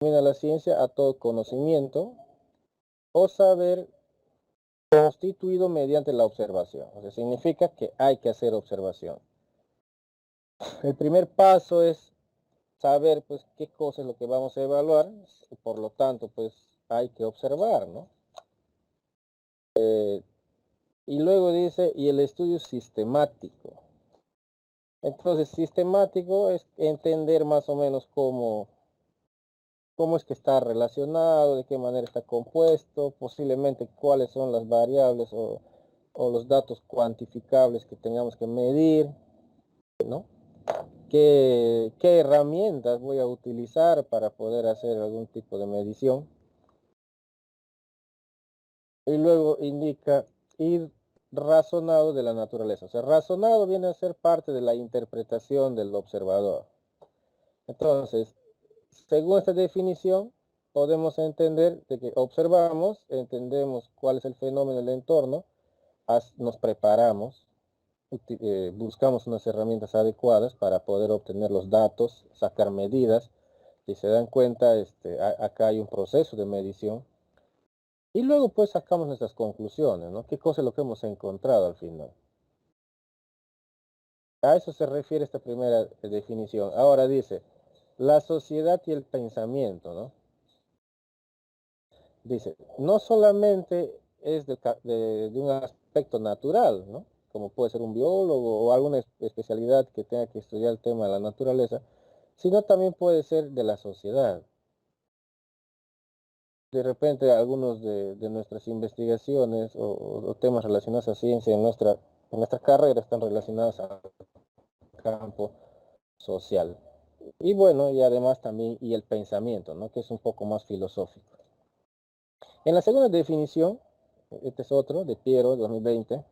denomina la ciencia a todo conocimiento o saber constituido mediante la observación. O sea, significa que hay que hacer observación. El primer paso es saber pues qué cosa es lo que vamos a evaluar, por lo tanto pues hay que observar, ¿no? Y luego dice, y el estudio sistemático. Entonces, sistemático es entender más o menos cómo es que está relacionado, de qué manera está compuesto, posiblemente cuáles son las variables o los datos cuantificables que tengamos que medir, ¿no? ¿Qué herramientas voy a utilizar para poder hacer algún tipo de medición? Y luego indica ir razonado de la naturaleza. O sea, razonado viene a ser parte de la interpretación del observador. Entonces, según esta definición, podemos entender de que observamos, entendemos cuál es el fenómeno del entorno, nos preparamos, buscamos unas herramientas adecuadas para poder obtener los datos, sacar medidas. Si se dan cuenta, acá hay un proceso de medición. Y luego pues sacamos nuestras conclusiones, ¿no? ¿Qué cosa es lo que hemos encontrado al final? A eso se refiere esta primera definición. Ahora dice, la sociedad y el pensamiento, ¿no? Dice, no solamente es de un aspecto natural, ¿no? Como puede ser un biólogo o alguna especialidad que tenga que estudiar el tema de la naturaleza, sino también puede ser de la sociedad. De repente algunos de nuestras investigaciones o temas relacionados a ciencia en nuestra carrera están relacionados al campo social. Y bueno, y además también y el pensamiento, ¿no? Que es un poco más filosófico. En la segunda definición, este es otro, de Piero, 2020,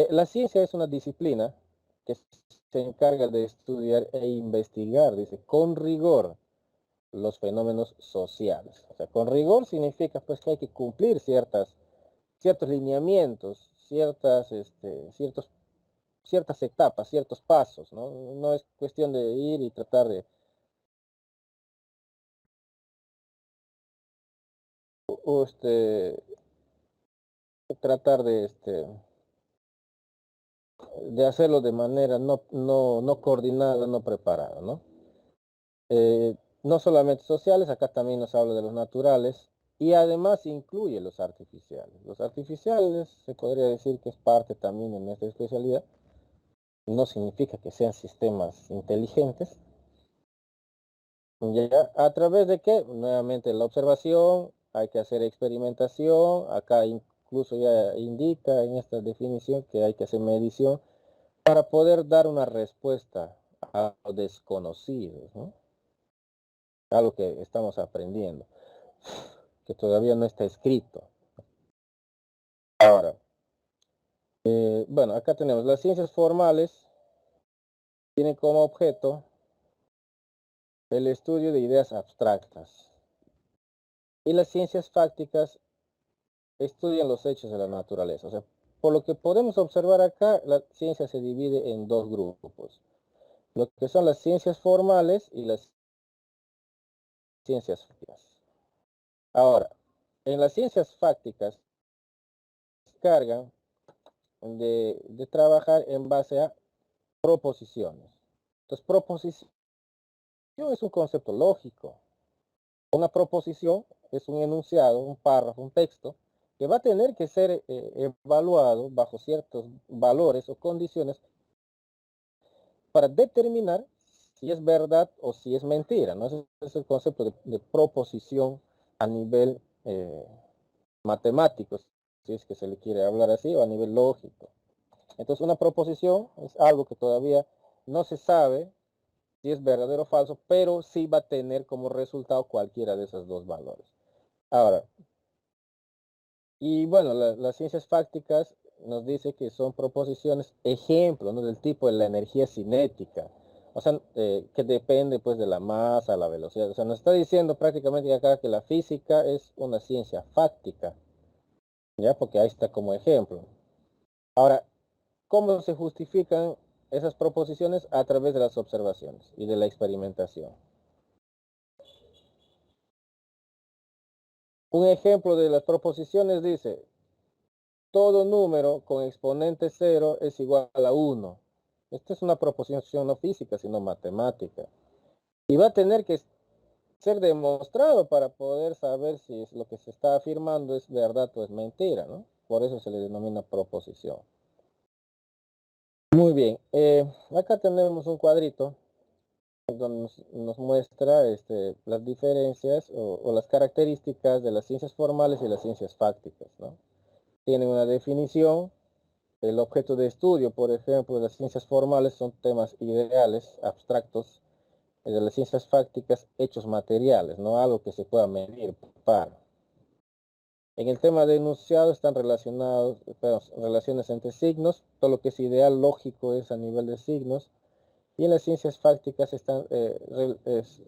la ciencia es una disciplina que se encarga de estudiar e investigar, dice, con rigor los fenómenos sociales. O sea, con rigor significa pues que hay que cumplir ciertos lineamientos, ciertas etapas, ciertos pasos, ¿no? No es cuestión de ir y tratar de, o, tratar de hacerlo de manera no coordinada, no preparada, ¿no? No solamente sociales, acá también nos habla de los naturales y además incluye los artificiales. Los artificiales se podría decir que es parte también de nuestra especialidad. No significa que sean sistemas inteligentes. ¿Ya? ¿A través de qué? Nuevamente la observación, hay que hacer experimentación, acá incluso ya indica en esta definición que hay que hacer medición para poder dar una respuesta a lo desconocido, ¿no? A lo que estamos aprendiendo, que todavía no está escrito. Ahora, bueno, acá tenemos las ciencias formales, tienen como objeto el estudio de ideas abstractas y las ciencias fácticas estudian los hechos de la naturaleza. O sea, por lo que podemos observar acá, la ciencia se divide en dos grupos, lo que son las ciencias formales y las ciencias fácticas. Ahora, en las ciencias fácticas se cargan de trabajar en base a proposiciones. Entonces, proposición es un concepto lógico. Una proposición es un enunciado, un párrafo, un texto, que va a tener que ser evaluado bajo ciertos valores o condiciones para determinar si es verdad o si es mentira, ¿no? Ese es el concepto de proposición a nivel matemático, si es que se le quiere hablar así, o a nivel lógico. Entonces, una proposición es algo que todavía no se sabe si es verdadero o falso, pero sí va a tener como resultado cualquiera de esos dos valores. Ahora, y bueno, las ciencias fácticas nos dice que son proposiciones ejemplo, ¿no? Del tipo de la energía cinética, o sea, que depende pues de la masa, la velocidad. O sea, nos está diciendo prácticamente acá que la física es una ciencia fáctica, ¿ya? Porque ahí está como ejemplo. Ahora, ¿cómo se justifican esas proposiciones? A través de las observaciones y de la experimentación. Un ejemplo de las proposiciones dice, todo número con exponente 0 es igual a 1. Esta es una proposición no física, sino matemática. Y va a tener que ser demostrado para poder saber si lo que se está afirmando es verdad o es mentira, ¿no? Por eso se le denomina proposición. Muy bien, acá tenemos un cuadrito donde nos muestra las diferencias o las características de las ciencias formales y las ciencias fácticas, ¿no? Tienen una definición. El objeto de estudio, por ejemplo, de las ciencias formales son temas ideales, abstractos, de las ciencias fácticas, hechos materiales, no algo que se pueda medir, palpar. En el tema de enunciado están relacionados, relaciones entre signos, todo lo que es ideal lógico es a nivel de signos, y en las ciencias fácticas están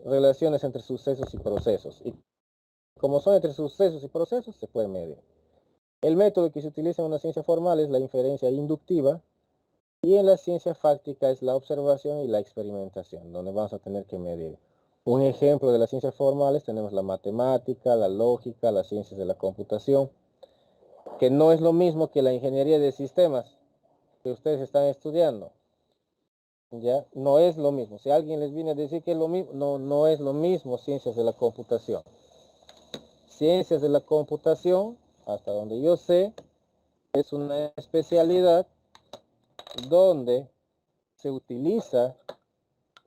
relaciones entre sucesos y procesos. Y como son entre sucesos y procesos, se puede medir. El método que se utiliza en una ciencia formal es la inferencia inductiva, y en la ciencia fáctica es la observación y la experimentación, donde vamos a tener que medir. Un ejemplo de las ciencias formales tenemos la matemática, la lógica, las ciencias de la computación, que no es lo mismo que la ingeniería de sistemas que ustedes están estudiando. Ya, no es lo mismo. Si alguien les viene a decir que es lo mismo, no es lo mismo ciencias de la computación. Ciencias de la computación, hasta donde yo sé, es una especialidad donde se utiliza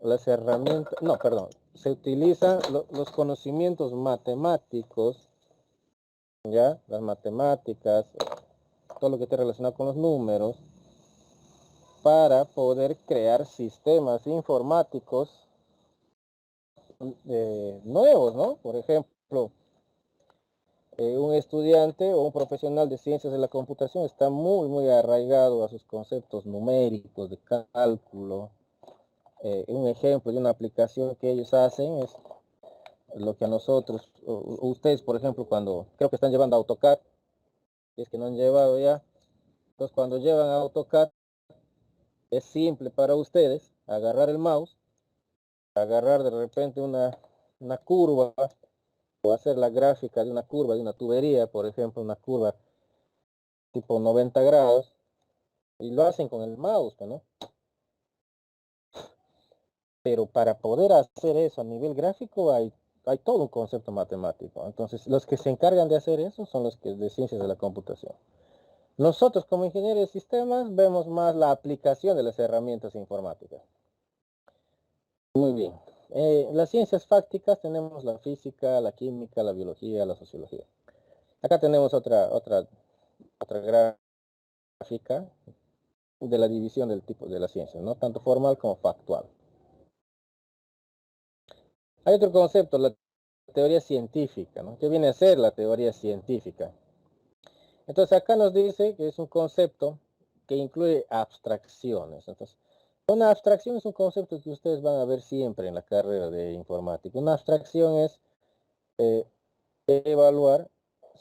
las herramientas, no, perdón, se utilizan los conocimientos matemáticos, ya, las matemáticas, todo lo que esté relacionado con los números, para poder crear sistemas informáticos nuevos, ¿no? Por ejemplo, un estudiante o un profesional de ciencias de la computación está muy arraigado a sus conceptos numéricos, de cálculo. Un ejemplo de una aplicación que ellos hacen es lo que a nosotros, ustedes, por ejemplo, cuando creo que están llevando AutoCAD, si es que no han llevado ya, entonces cuando llevan a AutoCAD, es simple para ustedes agarrar el mouse, agarrar de repente una curva, o hacer la gráfica de una curva, de una tubería, por ejemplo, una curva tipo 90 grados, y lo hacen con el mouse, ¿no? Pero para poder hacer eso a nivel gráfico hay todo un concepto matemático. Entonces, los que se encargan de hacer eso son los que de ciencias de la computación. Nosotros como ingenieros de sistemas vemos más la aplicación de las herramientas informáticas. Muy bien. Las ciencias fácticas tenemos la física, la química, la biología, la sociología. Acá tenemos otra gráfica de la división del tipo de las ciencias, ¿no? Tanto formal como factual. Hay otro concepto, la teoría científica, ¿no? ¿Qué viene a ser la teoría científica? Entonces acá nos dice que es un concepto que incluye abstracciones. Entonces, una abstracción es un concepto que ustedes van a ver siempre en la carrera de informática. Una abstracción es eh, evaluar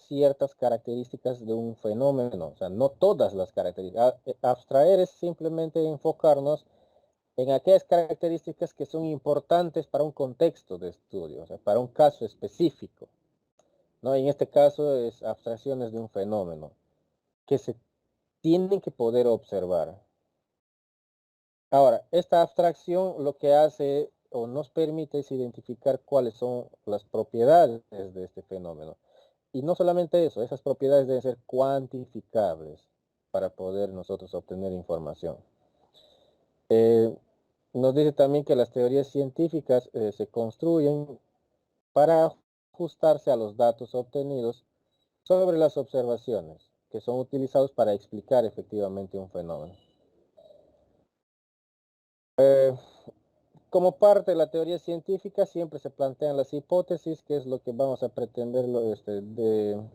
ciertas características de un fenómeno, o sea, no todas las características. Abstraer es simplemente enfocarnos en aquellas características que son importantes para un contexto de estudio, o sea, para un caso específico, ¿no? En este caso es abstracciones de un fenómeno que se tienen que poder observar. Ahora, esta abstracción lo que hace o nos permite es identificar cuáles son las propiedades de este fenómeno. Y no solamente eso, esas propiedades deben ser cuantificables para poder nosotros obtener información. Nos dice también que las teorías científicas se construyen para ajustarse a los datos obtenidos sobre las observaciones que son utilizados para explicar efectivamente un fenómeno. Como parte de la teoría científica siempre se plantean las hipótesis, que es lo que vamos a pretender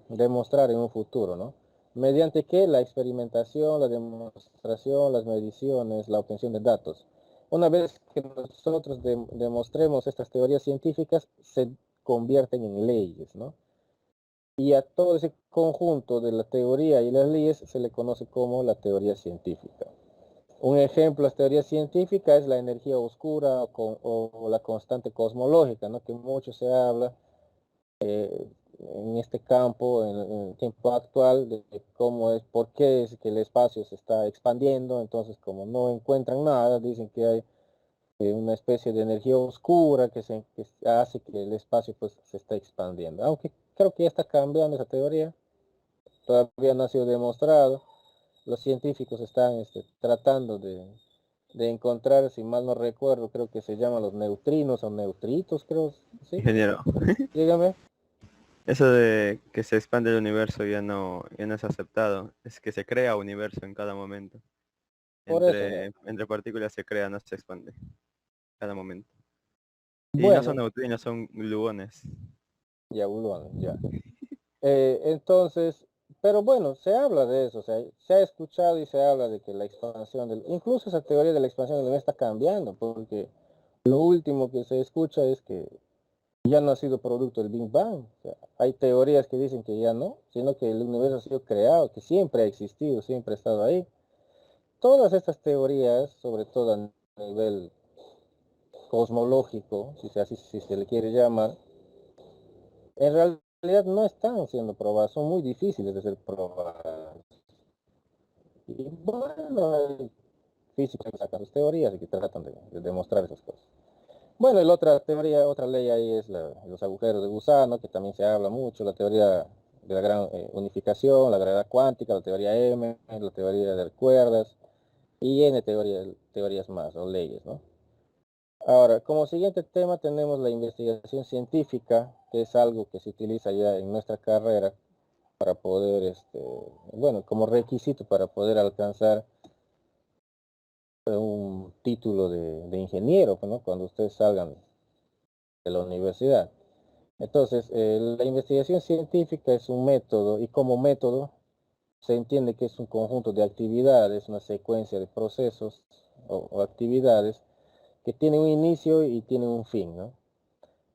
demostrar en un futuro, ¿no? ¿Mediante qué? La experimentación, la demostración, las mediciones, la obtención de datos. Una vez que nosotros demostremos estas teorías científicas, se convierten en leyes, ¿no? Y a todo ese conjunto de la teoría y las leyes se le conoce como la teoría científica. Un ejemplo de teoría científica es la energía oscura o la constante cosmológica, ¿no? Que mucho se habla. en este campo, en el tiempo actual, de cómo es, por qué es que el espacio se está expandiendo. Entonces, como no encuentran nada, dicen que hay una especie de energía oscura que hace que el espacio pues se está expandiendo. Aunque creo que ya está cambiando esa teoría, todavía no ha sido demostrado. Los científicos están tratando de encontrar, si mal no recuerdo, creo que se llaman los neutrinos o neutritos, creo, ¿sí? Ingeniero, Dígame. eso de que se expande el universo ya no es aceptado. Es que se crea universo en cada momento. Por eso, Entre partículas se crea, no se expande cada momento. Y no son bueno, neutrinos, son gluones. ya, ya. Entonces, pero bueno, se habla de eso, o sea, se ha escuchado y se habla de que la expansión incluso esa teoría de la expansión del universo está cambiando, porque lo último que se escucha es que ya no ha sido producto del Big Bang. O sea, hay teorías que dicen que ya no, sino que el universo ha sido creado, que siempre ha existido, siempre ha estado ahí. Todas estas teorías, sobre todo a nivel cosmológico, si se le quiere llamar, en realidad no están siendo probadas, son muy difíciles de ser probadas. Y bueno, hay físicos que sacan sus teorías y que tratan de demostrar esas cosas. Bueno, y la otra teoría, otra ley ahí es los agujeros de gusano, que también se habla mucho, la teoría de la gran unificación, la gravedad cuántica, la teoría M, la teoría de cuerdas y N teorías más o leyes, ¿no? Ahora, como siguiente tema tenemos la investigación científica, que es algo que se utiliza ya en nuestra carrera para poder, bueno, como requisito para poder alcanzar un título de ingeniero, ¿no? Cuando ustedes salgan de la universidad. Entonces, la investigación científica es un método y como método se entiende que es un conjunto de actividades, una secuencia de procesos o actividades que tienen un inicio y tienen un fin, ¿no?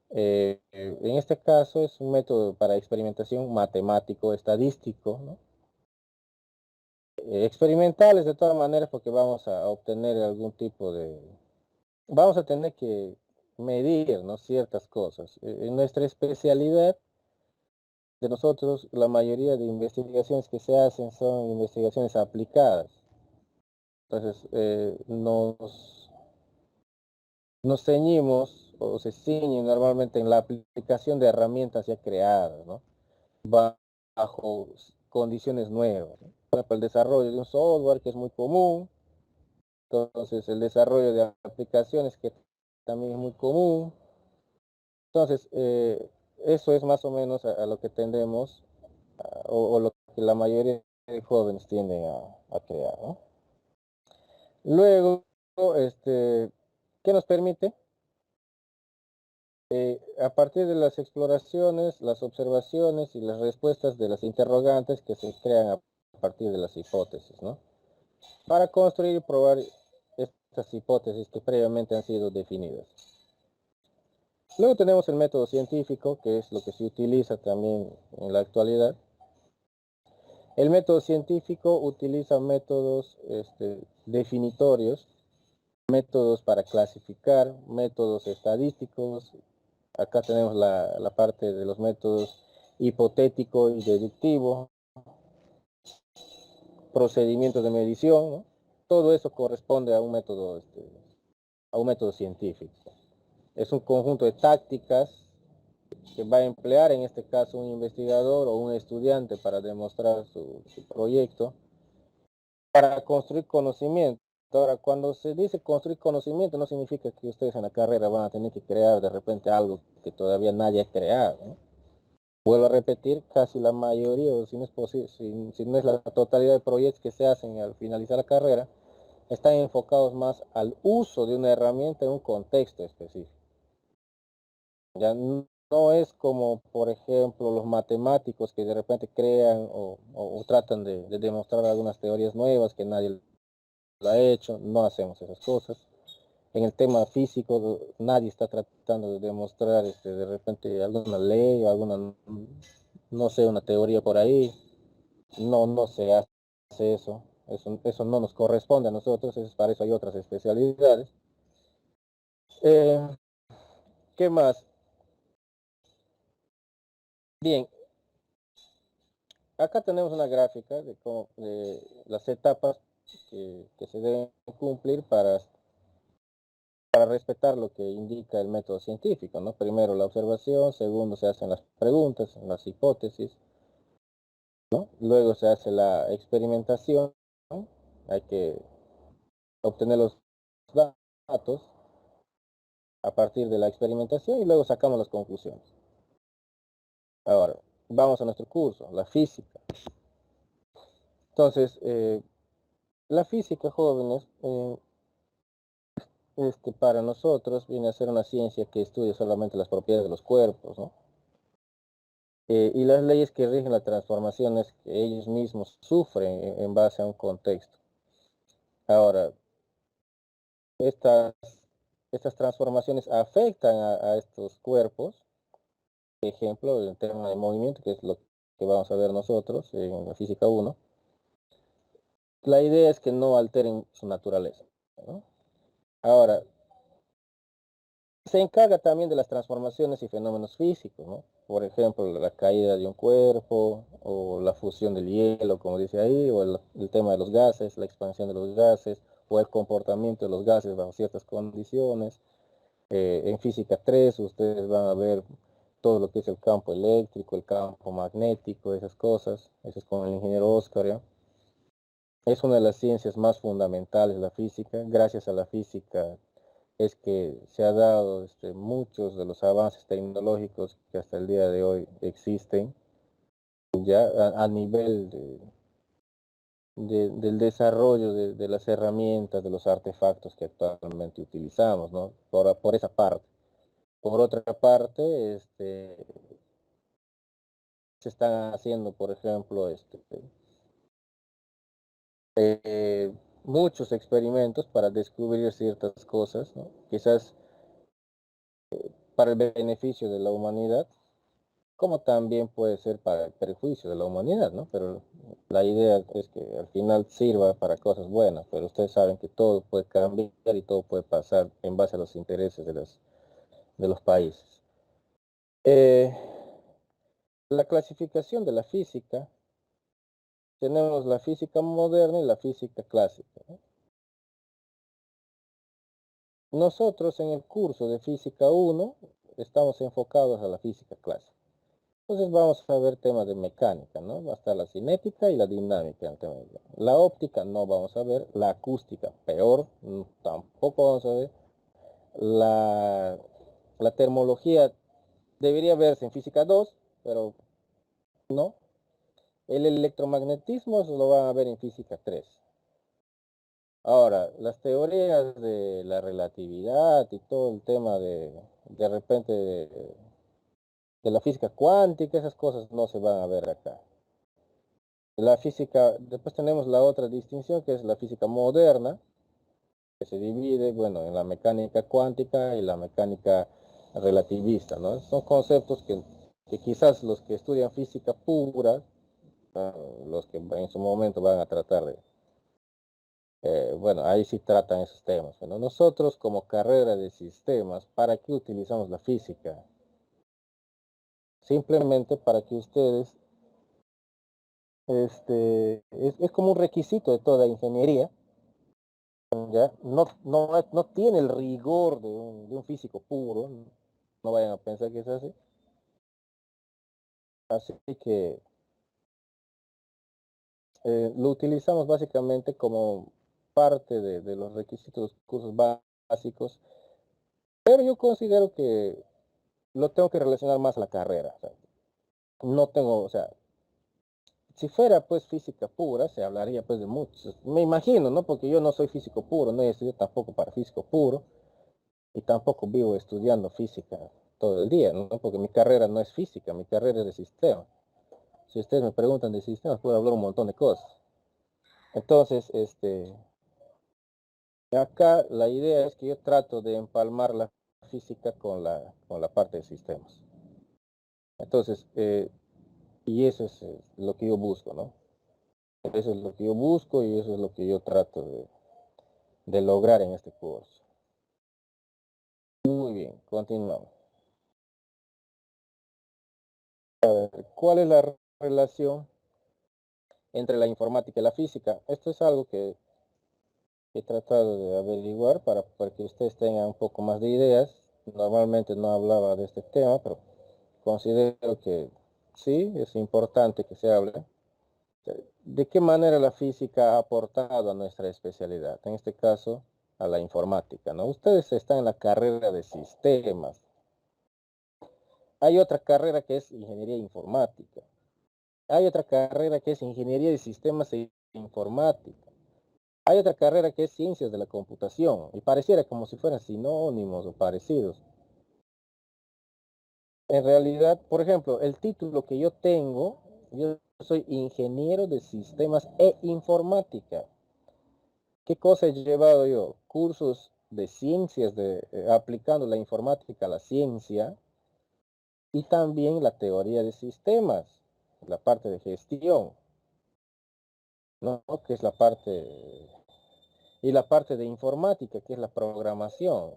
En este caso es un método para experimentación matemático, estadístico, ¿no? Experimentales de todas maneras porque vamos a obtener algún tipo vamos a tener que medir, ¿no? Ciertas cosas. En nuestra especialidad de nosotros, la mayoría de investigaciones que se hacen son investigaciones aplicadas. Entonces, nos ceñimos o se ciñen normalmente en la aplicación de herramientas ya creadas, ¿no? Bajo condiciones nuevas, ¿no? Por ejemplo, el desarrollo de un software que es muy común, entonces el desarrollo de aplicaciones que también es muy común. Entonces, eso es más o menos a lo que tendemos o lo que la mayoría de jóvenes tienden a crear, ¿no? Luego, ¿qué nos permite? A partir de las exploraciones, las observaciones y las respuestas de las interrogantes que se crean a partir de las hipótesis, ¿no? Para construir y probar estas hipótesis que previamente han sido definidas. Luego tenemos el método científico, que es lo que se utiliza también en la actualidad. El método científico utiliza métodos definitorios, métodos para clasificar, métodos estadísticos. Acá tenemos la parte de los métodos hipotético y deductivo, procedimientos de medición, ¿no? Todo eso corresponde a un método científico. Es un conjunto de tácticas que va a emplear en este caso un investigador o un estudiante para demostrar su proyecto, para construir conocimiento. Ahora, cuando se dice construir conocimiento, no significa que ustedes en la carrera van a tener que crear de repente algo que todavía nadie ha creado, ¿no? Vuelvo a repetir, casi la mayoría, o si no es posible, si no es la totalidad de proyectos que se hacen al finalizar la carrera, están enfocados más al uso de una herramienta en un contexto específico. Ya no es como, por ejemplo, los matemáticos que de repente crean o tratan de demostrar algunas teorías nuevas que nadie lo ha hecho, no hacemos esas cosas. En el tema físico, nadie está tratando de demostrar de repente alguna ley o alguna, no sé, una teoría por ahí. No se hace eso. Eso no nos corresponde a nosotros, para eso hay otras especialidades. ¿Qué más? Bien, acá tenemos una gráfica de las etapas que se deben cumplir para respetar lo que indica el método científico, ¿no? Primero la observación, segundo se hacen las preguntas, las hipótesis, ¿no? Luego se hace la experimentación, ¿no? Hay que obtener los datos a partir de la experimentación y luego sacamos las conclusiones. Ahora, vamos a nuestro curso, la física. Entonces, la física, jóvenes, para nosotros viene a ser una ciencia que estudia solamente las propiedades de los cuerpos, ¿no? Y las leyes que rigen las transformaciones que ellos mismos sufren en base a un contexto. Ahora, estas, estas transformaciones afectan a estos cuerpos. Por ejemplo, el tema de movimiento, que es lo que vamos a ver nosotros en la física 1. La idea es que no alteren su naturaleza, ¿no? Ahora, se encarga también de las transformaciones y fenómenos físicos, ¿no? Por ejemplo, la caída de un cuerpo, o la fusión del hielo, como dice ahí, o el tema de los gases, la expansión de los gases, o el comportamiento de los gases bajo ciertas condiciones. En física 3 ustedes van a ver todo lo que es el campo eléctrico, el campo magnético, esas cosas. Eso es con el ingeniero Oscar, ¿ya? Es una de las ciencias más fundamentales, la física. Gracias a la física es que se ha dado muchos de los avances tecnológicos que hasta el día de hoy existen, ya a nivel del desarrollo de las herramientas, de los artefactos que actualmente utilizamos, ¿no? Por esa parte. Por otra parte, se están haciendo, por ejemplo, eh, muchos experimentos para descubrir ciertas cosas, ¿no? Quizás para el beneficio de la humanidad, como también puede ser para el perjuicio de la humanidad, ¿no? Pero la idea es que al final sirva para cosas buenas, pero ustedes saben que todo puede cambiar y todo puede pasar en base a los intereses de los países. Eh, la clasificación de la física, tenemos la física moderna y la física clásica, ¿no? Nosotros en el curso de física 1 estamos enfocados a la física clásica. Entonces vamos a ver temas de mecánica, ¿no? Va a estar la cinética y la dinámica. La óptica no vamos a ver, la acústica peor, tampoco vamos a ver. La, la termología debería verse en física 2, pero no. El electromagnetismo eso lo van a ver en física 3. Ahora, las teorías de la relatividad y todo el tema de repente de la física cuántica, esas cosas no se van a ver acá. La física, después tenemos la otra distinción que es la física moderna, que se divide, bueno, en la mecánica cuántica y la mecánica relativista, ¿no? Son conceptos que quizás los que estudian física pura, los que en su momento van a tratar de, bueno, ahí sí tratan esos temas, ¿no? Nosotros como carrera de sistemas, ¿para qué utilizamos la física? Simplemente para que ustedes, es como un requisito de toda ingeniería, ¿ya? No tiene el rigor de un físico puro, no vayan a pensar que es así. Así que lo utilizamos básicamente como parte de los requisitos de los cursos básicos, pero yo considero que lo tengo que relacionar más a la carrera. O sea, no tengo, o sea, si fuera pues física pura, se hablaría pues de muchos, me imagino, ¿no? Porque yo no soy físico puro, no he estudiado tampoco para físico puro, y tampoco vivo estudiando física todo el día, ¿no? Porque mi carrera no es física, mi carrera es de sistemas. Si ustedes me preguntan de sistemas, puedo hablar un montón de cosas. Entonces, acá la idea es que yo trato de empalmar la física con la parte de sistemas. Entonces, y eso es lo que yo busco, ¿no? Eso es lo que yo busco y eso es lo que yo trato de lograr en este curso. Muy bien, continuamos. A ver, ¿cuál es la relación entre la informática y la física? Esto es algo que he tratado de averiguar para que ustedes tengan un poco más de ideas. Normalmente no hablaba de este tema, pero considero que sí, es importante que se hable. ¿De qué manera la física ha aportado a nuestra especialidad? En este caso, a la informática, ¿no? Ustedes están en la carrera de sistemas. Hay otra carrera que es ingeniería informática. Hay otra carrera que es ingeniería de sistemas e informática. Hay otra carrera que es ciencias de la computación. Y pareciera como si fueran sinónimos o parecidos. En realidad, por ejemplo, el título que yo tengo, yo soy ingeniero de sistemas e informática. ¿Qué cosa he llevado yo? Cursos de ciencias, aplicando la informática a la ciencia y también la teoría de sistemas, la parte de gestión, ¿no? Que es la parte, y la parte de informática, que es la programación.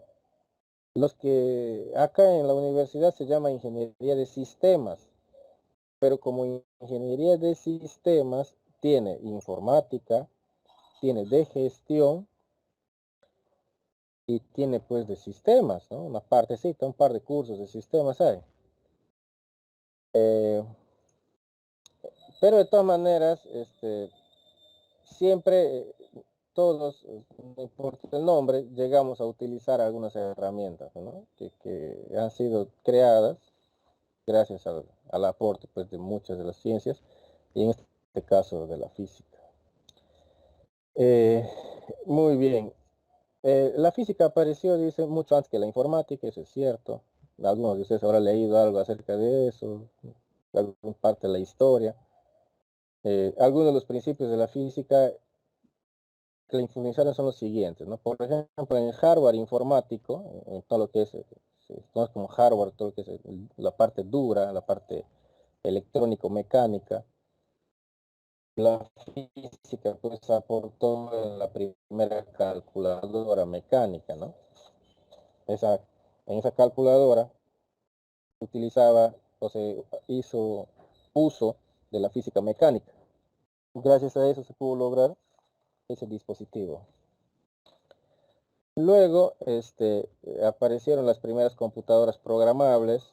Los que acá en la universidad se llama ingeniería de sistemas, pero como ingeniería de sistemas tiene informática, tiene de gestión y tiene pues de sistemas, ¿no? Una partecita, un par de cursos de sistemas hay. Eh, pero de todas maneras, siempre todos, no importa el nombre, llegamos a utilizar algunas herramientas, ¿no? que han sido creadas gracias al aporte pues, de muchas de las ciencias y en este caso de la física. Eh, muy bien. La física apareció, dice, mucho antes que la informática, eso es cierto. Algunos de ustedes habrán leído algo acerca de eso, alguna parte de la historia. Algunos de los principios de la física que la influenciaron son los siguientes, ¿no? Por ejemplo, en el hardware informático, en todo lo que es, se conoce como hardware, todo lo que es la parte dura, la parte electrónico-mecánica, la física pues aportó en la primera calculadora mecánica, ¿no? Esa, en esa calculadora utilizaba o se hizo uso de la física mecánica. Gracias a eso se pudo lograr ese dispositivo. Luego, aparecieron las primeras computadoras programables,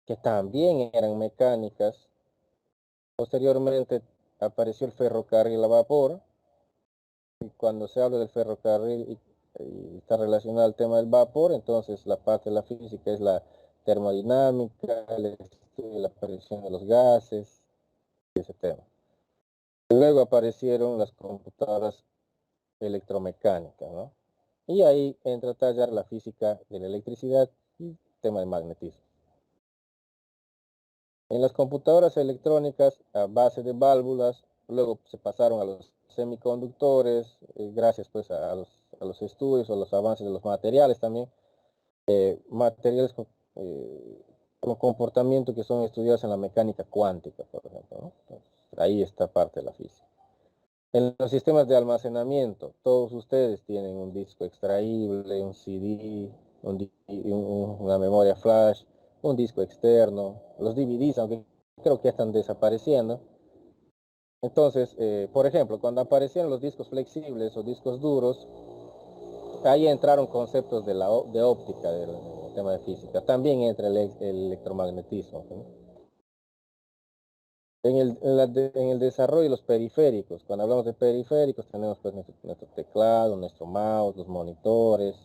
que también eran mecánicas. Posteriormente apareció el ferrocarril a vapor, y cuando se habla del ferrocarril y está relacionado al tema del vapor, entonces la parte de la física es la termodinámica, el estudio de la aparición de los gases, y ese tema. Luego aparecieron las computadoras electromecánicas, ¿no? Y ahí entra a tallar la física de la electricidad y el tema del magnetismo. En las computadoras electrónicas a base de válvulas, luego se pasaron a los semiconductores, gracias pues a los estudios, a los avances de los materiales también, materiales con comportamiento que son estudiados en la mecánica cuántica, por ejemplo, ¿no? Entonces, ahí está parte de la física. En los sistemas de almacenamiento, todos ustedes tienen un disco extraíble, un CD, una memoria flash, un disco externo, los DVDs, aunque creo que ya están desapareciendo. Entonces, por ejemplo, cuando aparecieron los discos flexibles o discos duros, ahí entraron conceptos de óptica, del tema de física. También entra el electromagnetismo, ¿no? En el desarrollo de los periféricos, cuando hablamos de periféricos, tenemos pues nuestro teclado, nuestro mouse, los monitores.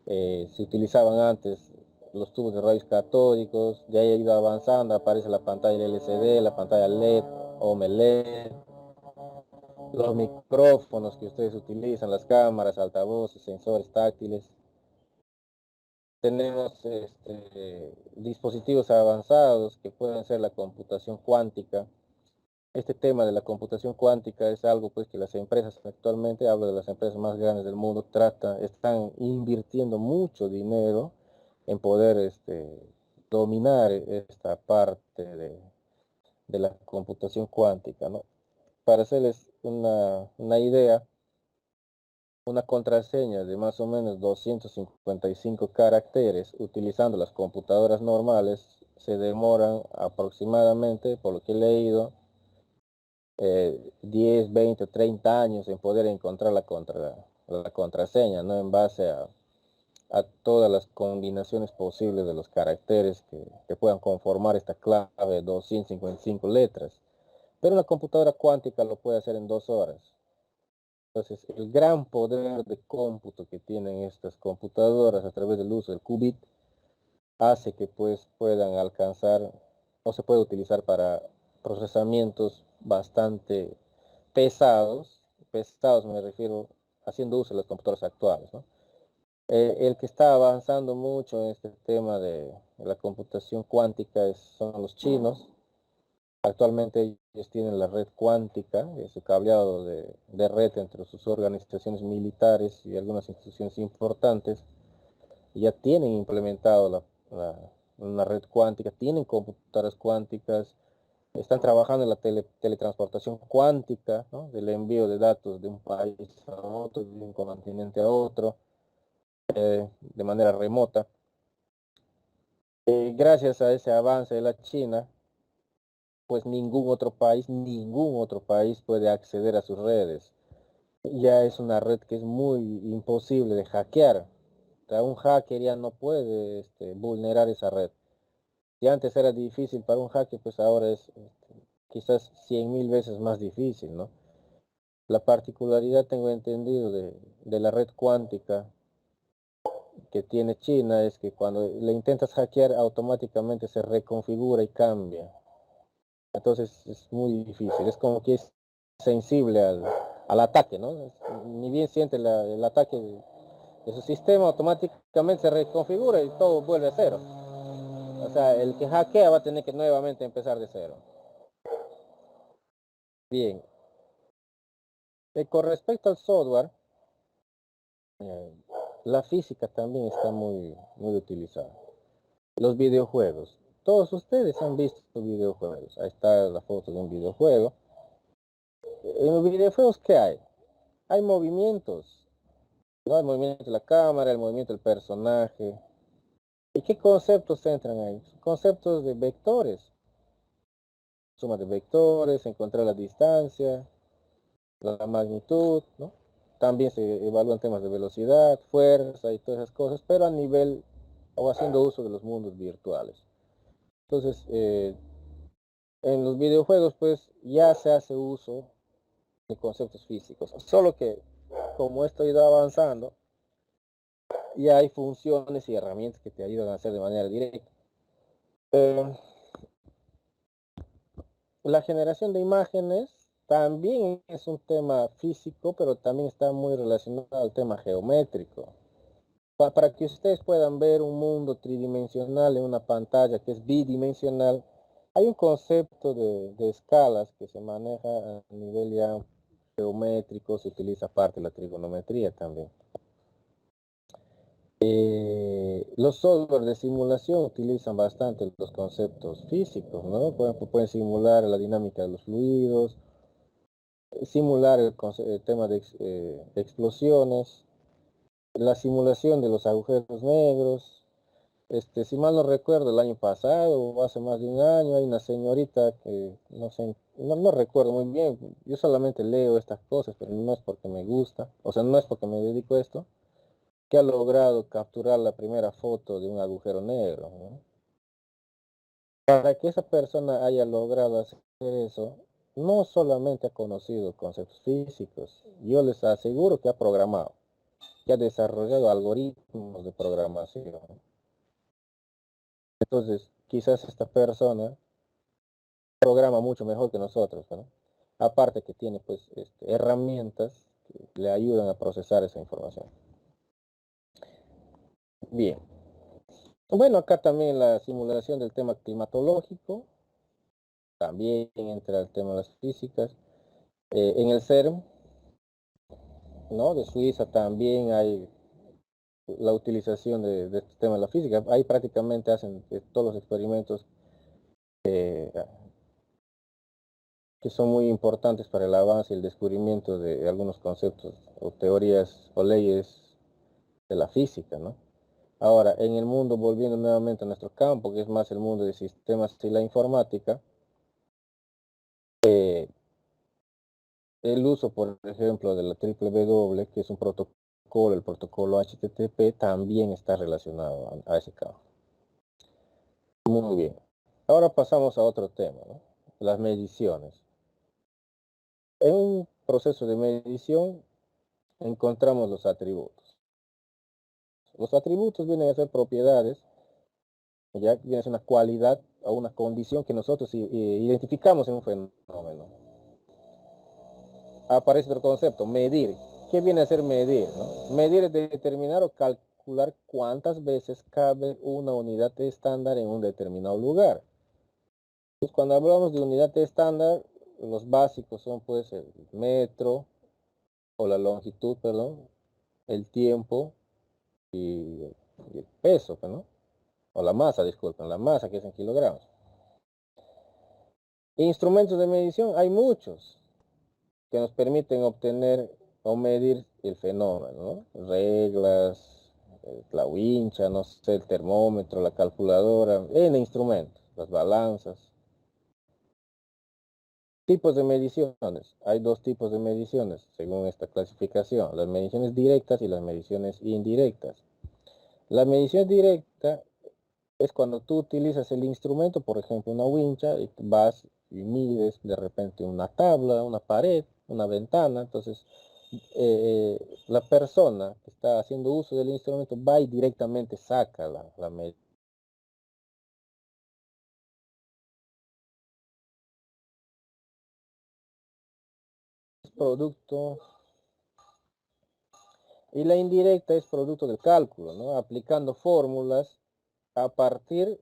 Se utilizaban antes los tubos de rayos catódicos, ya ha ido avanzando, aparece la pantalla LCD, la pantalla LED, OLED, los micrófonos que ustedes utilizan, las cámaras, altavoces, sensores táctiles. Tenemos dispositivos avanzados que pueden ser la computación cuántica. Este tema de la computación cuántica es algo pues que las empresas actualmente, hablo de las empresas más grandes del mundo, están invirtiendo mucho dinero en poder dominar esta parte de la computación cuántica, ¿no? Para hacerles una idea, una contraseña de más o menos 255 caracteres utilizando las computadoras normales se demoran aproximadamente, por lo que he leído, 10, 20, 30 años en poder encontrar la contraseña, ¿no? En base a todas las combinaciones posibles de los caracteres que puedan conformar esta clave de 255 letras. Pero una computadora cuántica lo puede hacer en 2 horas. Entonces, el gran poder de cómputo que tienen estas computadoras a través del uso del qubit hace que pues puedan alcanzar o se puede utilizar para procesamientos bastante pesados me refiero haciendo uso de las computadoras actuales, ¿no? El que está avanzando mucho en este tema de la computación cuántica son los chinos. Actualmente ellos tienen la red cuántica, su cableado de red entre sus organizaciones militares y algunas instituciones importantes. Ya tienen implementado una red cuántica, tienen computadoras cuánticas, están trabajando en la teletransportación cuántica, ¿no? Del envío de datos de un país a otro, de un continente a otro, de manera remota. Gracias a ese avance de la China, pues ningún otro país puede acceder a sus redes. Ya es una red que es muy imposible de hackear. O sea, un hacker ya no puede vulnerar esa red. Si antes era difícil para un hacker, pues ahora es quizás 100.000 veces más difícil, ¿no? La particularidad, tengo entendido, de la red cuántica que tiene China es que cuando le intentas hackear, automáticamente se reconfigura y cambia. Entonces es muy difícil, es como que es sensible al ataque, ¿no? Ni bien siente el ataque de su sistema, automáticamente se reconfigura y todo vuelve a cero. O sea, el que hackea va a tener que nuevamente empezar de cero. Bien, con respecto al software, eh, la física también está muy utilizada. Los videojuegos. Todos ustedes han visto videojuegos. Ahí está la foto de un videojuego. En los videojuegos, ¿qué hay? Hay movimientos, ¿no? El movimiento de la cámara, el movimiento del personaje. ¿Y qué conceptos entran ahí? Conceptos de vectores, suma de vectores, encontrar la distancia, la magnitud, ¿no? También se evalúan temas de velocidad, fuerza y todas esas cosas, pero a nivel o haciendo uso de los mundos virtuales. Entonces, en los videojuegos, pues ya se hace uso de conceptos físicos, solo que como esto ha ido avanzando, ya hay funciones y herramientas que te ayudan a hacer de manera directa. Eh, la generación de imágenes también es un tema físico, pero también está muy relacionado al tema geométrico. Para que ustedes puedan ver un mundo tridimensional en una pantalla que es bidimensional, hay un concepto de escalas que se maneja a nivel ya geométrico, se utiliza parte de la trigonometría también. Los software de simulación utilizan bastante los conceptos físicos, ¿no? Por ejemplo, pueden simular la dinámica de los fluidos, simular el tema de explosiones, la simulación de los agujeros negros. Si mal no recuerdo, el año pasado o hace más de un año, hay una señorita que no sé, no recuerdo muy bien, yo solamente leo estas cosas, pero no es porque me gusta, o sea, no es porque me dedico a esto, que ha logrado capturar la primera foto de un agujero negro, ¿no? Para que esa persona haya logrado hacer eso, no solamente ha conocido conceptos físicos, yo les aseguro que ha programado, que ha desarrollado algoritmos de programación. Entonces, quizás esta persona programa mucho mejor que nosotros, ¿no? Aparte que tiene pues herramientas que le ayudan a procesar esa información. Bien. Bueno, acá también la simulación del tema climatológico, también entra el tema de las físicas. En el CERN, ¿no? De Suiza también hay la utilización de este tema de la física. Ahí prácticamente hacen todos los experimentos eh, que son muy importantes para el avance y el descubrimiento de algunos conceptos o teorías o leyes de la física, ¿no? Ahora, en el mundo, volviendo nuevamente a nuestro campo, que es más el mundo de sistemas y la informática, el uso, por ejemplo, de la WWW, que es un protocolo, el protocolo HTTP, también está relacionado a ese campo. Muy bien. Ahora pasamos a otro tema, ¿no? Las mediciones. En un proceso de medición encontramos los atributos. Los atributos vienen a ser propiedades, ya viene a ser una cualidad o una condición que nosotros identificamos en un fenómeno. Aparece otro concepto, medir. ¿Qué viene a ser medir? ¿No? Medir es determinar o calcular cuántas veces cabe una unidad estándar en un determinado lugar. Pues cuando hablamos de unidad estándar, los básicos son pues el metro o la longitud, perdón, el tiempo y el peso, ¿no? O la masa, disculpen, la masa que es en kilogramos. Instrumentos de medición hay muchos que nos permiten obtener o medir el fenómeno, ¿no? Reglas, la wincha, no sé, el termómetro, la calculadora, en instrumentos, las balanzas. Tipos de mediciones. Hay dos tipos de mediciones según esta clasificación, las mediciones directas y las mediciones indirectas. La medición directa es cuando tú utilizas el instrumento, por ejemplo una wincha, y vas y mides de repente una tabla, una pared, una ventana. Entonces la persona que está haciendo uso del instrumento va y directamente saca la medida. Producto, y la indirecta es producto del cálculo, ¿no? Aplicando fórmulas a partir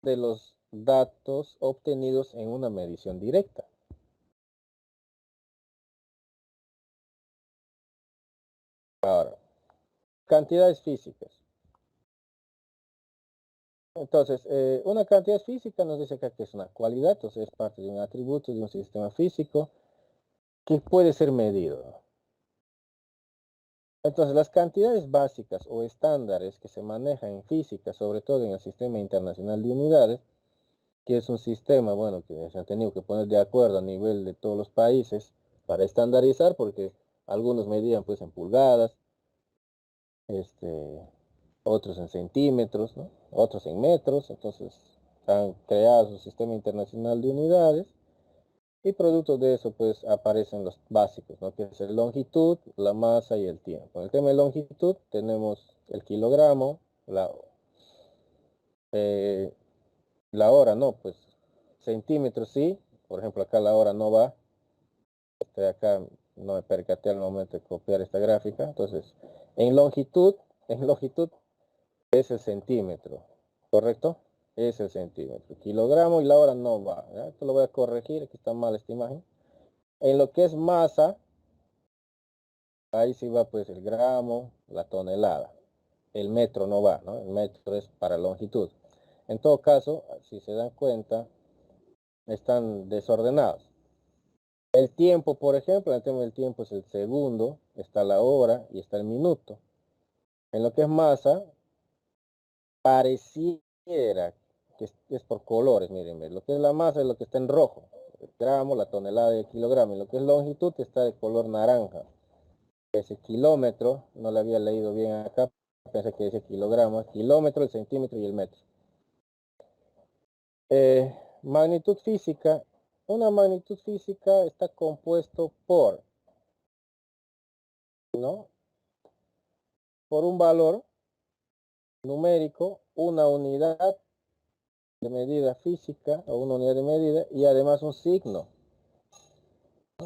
de los datos obtenidos en una medición directa. Ahora, cantidades físicas. Entonces, una cantidad física nos dice acá que es una cualidad, entonces es parte de un atributo de un sistema físico que puede ser medido. Entonces, las cantidades básicas o estándares que se manejan en física, sobre todo en el Sistema Internacional de Unidades, que es un sistema, bueno, que se han tenido que poner de acuerdo a nivel de todos los países para estandarizar, porque algunos medían pues en pulgadas, otros en centímetros, ¿no? Otros en metros. Entonces han creado su sistema internacional de unidades y producto de eso pues aparecen los básicos, ¿no? Que es la longitud, la masa y el tiempo. En el tema de longitud tenemos el kilogramo, eh, la hora, no, pues centímetros sí. Por ejemplo, acá la hora no va. Acá no me percaté al momento de copiar esta gráfica. Entonces, en longitud es el centímetro, ¿correcto? Es el centímetro. Kilogramo y la hora no va, ¿ya? Esto lo voy a corregir, aquí está mal esta imagen. En lo que es masa, ahí sí va pues el gramo, la tonelada. El metro no va, ¿no? El metro es para longitud. En todo caso, si se dan cuenta, están desordenados. El tiempo, por ejemplo, el tema del tiempo es el segundo, está la hora y está el minuto. En lo que es masa, pareciera que es por colores, miren, lo que es la masa es lo que está en rojo, el gramo, la tonelada y el kilogramo, y lo que es longitud está de color naranja. Ese kilómetro, no lo había leído bien acá, pensé que dice kilogramo, kilómetro, el centímetro y el metro. Magnitud física, una magnitud física está compuesto por, ¿no? Por un valor numérico, una unidad de medida física o una unidad de medida y además un signo.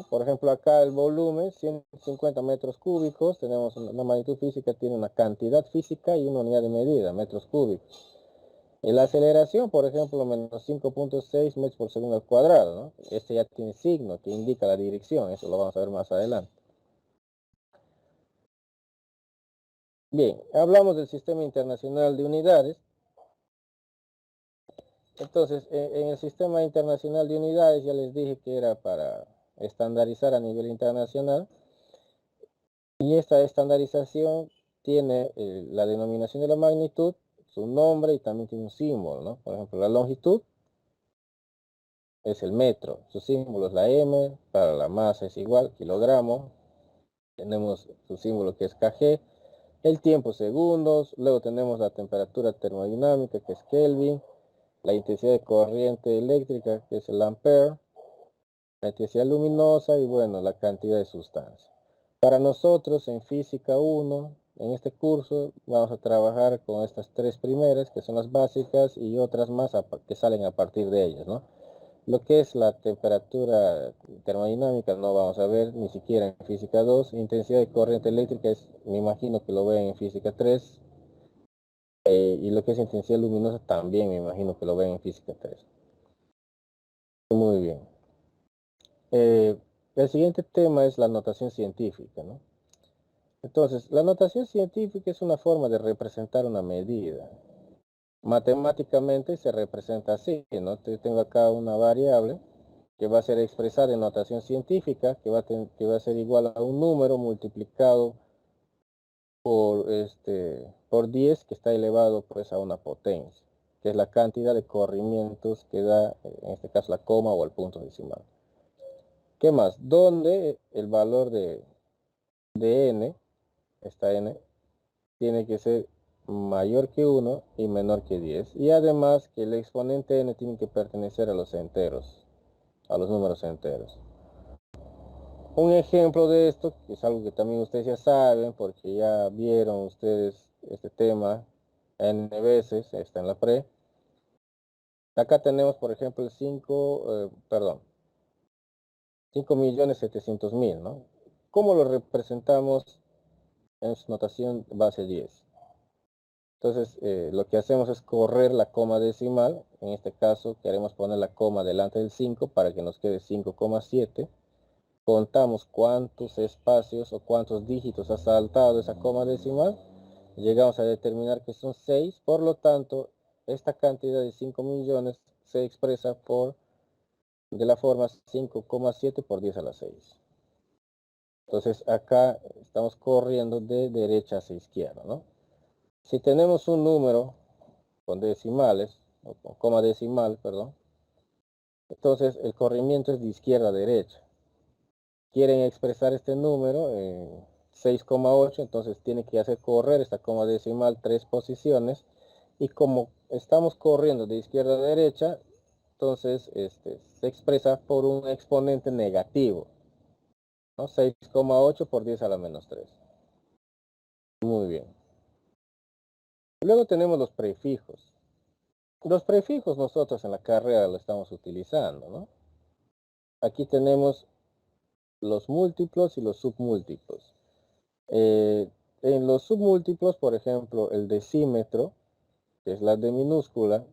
Por ejemplo, acá el volumen, 150 metros cúbicos, tenemos una magnitud física, tiene una cantidad física y una unidad de medida, metros cúbicos. Y la aceleración, por ejemplo, menos 5.6 metros por segundo al cuadrado, ¿no? Este ya tiene signo que indica la dirección, eso lo vamos a ver más adelante. Bien, hablamos del Sistema Internacional de Unidades. Entonces, en el Sistema Internacional de Unidades ya les dije que era para estandarizar a nivel internacional. Y esta estandarización tiene la denominación de la magnitud, su nombre y también tiene un símbolo, ¿no? Por ejemplo, la longitud es el metro, su símbolo es la M, para la masa es igual, kilogramo, tenemos su símbolo que es kg, el tiempo segundos, luego tenemos la temperatura termodinámica que es Kelvin, la intensidad de corriente eléctrica que es el ampere, la intensidad luminosa y bueno, la cantidad de sustancia. Para nosotros en física 1, en este curso, vamos a trabajar con estas tres primeras que son las básicas y otras más que salen a partir de ellas, ¿no? Lo que es la temperatura termodinámica no vamos a ver ni siquiera en física 2. Intensidad de corriente eléctrica me imagino que lo ven en física 3. Y lo que es intensidad luminosa también me imagino que lo ven en física 3. Muy bien. El siguiente tema es la notación científica, ¿no? Entonces, la notación científica es una forma de representar una medida. Matemáticamente se representa así, ¿no? Tengo acá una variable que va a ser expresada en notación científica, que va a ser igual a un número multiplicado por 10, que está elevado pues a una potencia, que es la cantidad de corrimientos que da, en este caso, la coma o el punto decimal. ¿Qué más? Donde el valor de n, esta n, tiene que ser mayor que 1 y menor que 10. Y además que el exponente n tiene que pertenecer a los enteros, a los números enteros. Un ejemplo de esto, que es algo que también ustedes ya saben, porque ya vieron ustedes este tema n veces, está en la pre. Acá tenemos, por ejemplo, el 5.700.000, ¿no? ¿Cómo lo representamos en su notación base 10? Entonces, lo que hacemos es correr la coma decimal. En este caso, queremos poner la coma delante del 5 para que nos quede 5,7. Contamos cuántos espacios o cuántos dígitos ha saltado esa coma decimal. Llegamos a determinar que son 6. Por lo tanto, esta cantidad de 5 millones se expresa de la forma 5,7 por 10 a la 6. Entonces, acá estamos corriendo de derecha hacia izquierda, ¿no? Si tenemos un número con decimales, o con coma decimal, perdón, entonces el corrimiento es de izquierda a derecha. Quieren expresar este número en 6,8, entonces tiene que hacer correr esta coma decimal 3 posiciones, y como estamos corriendo de izquierda a derecha, entonces se expresa por un exponente negativo, ¿no? 6,8 por 10 a la menos 3. Muy bien. Luego tenemos los prefijos. Los prefijos nosotros en la carrera lo estamos utilizando, ¿no? Aquí tenemos los múltiplos y los submúltiplos. En los submúltiplos, por ejemplo, el decímetro, que es la D minúscula,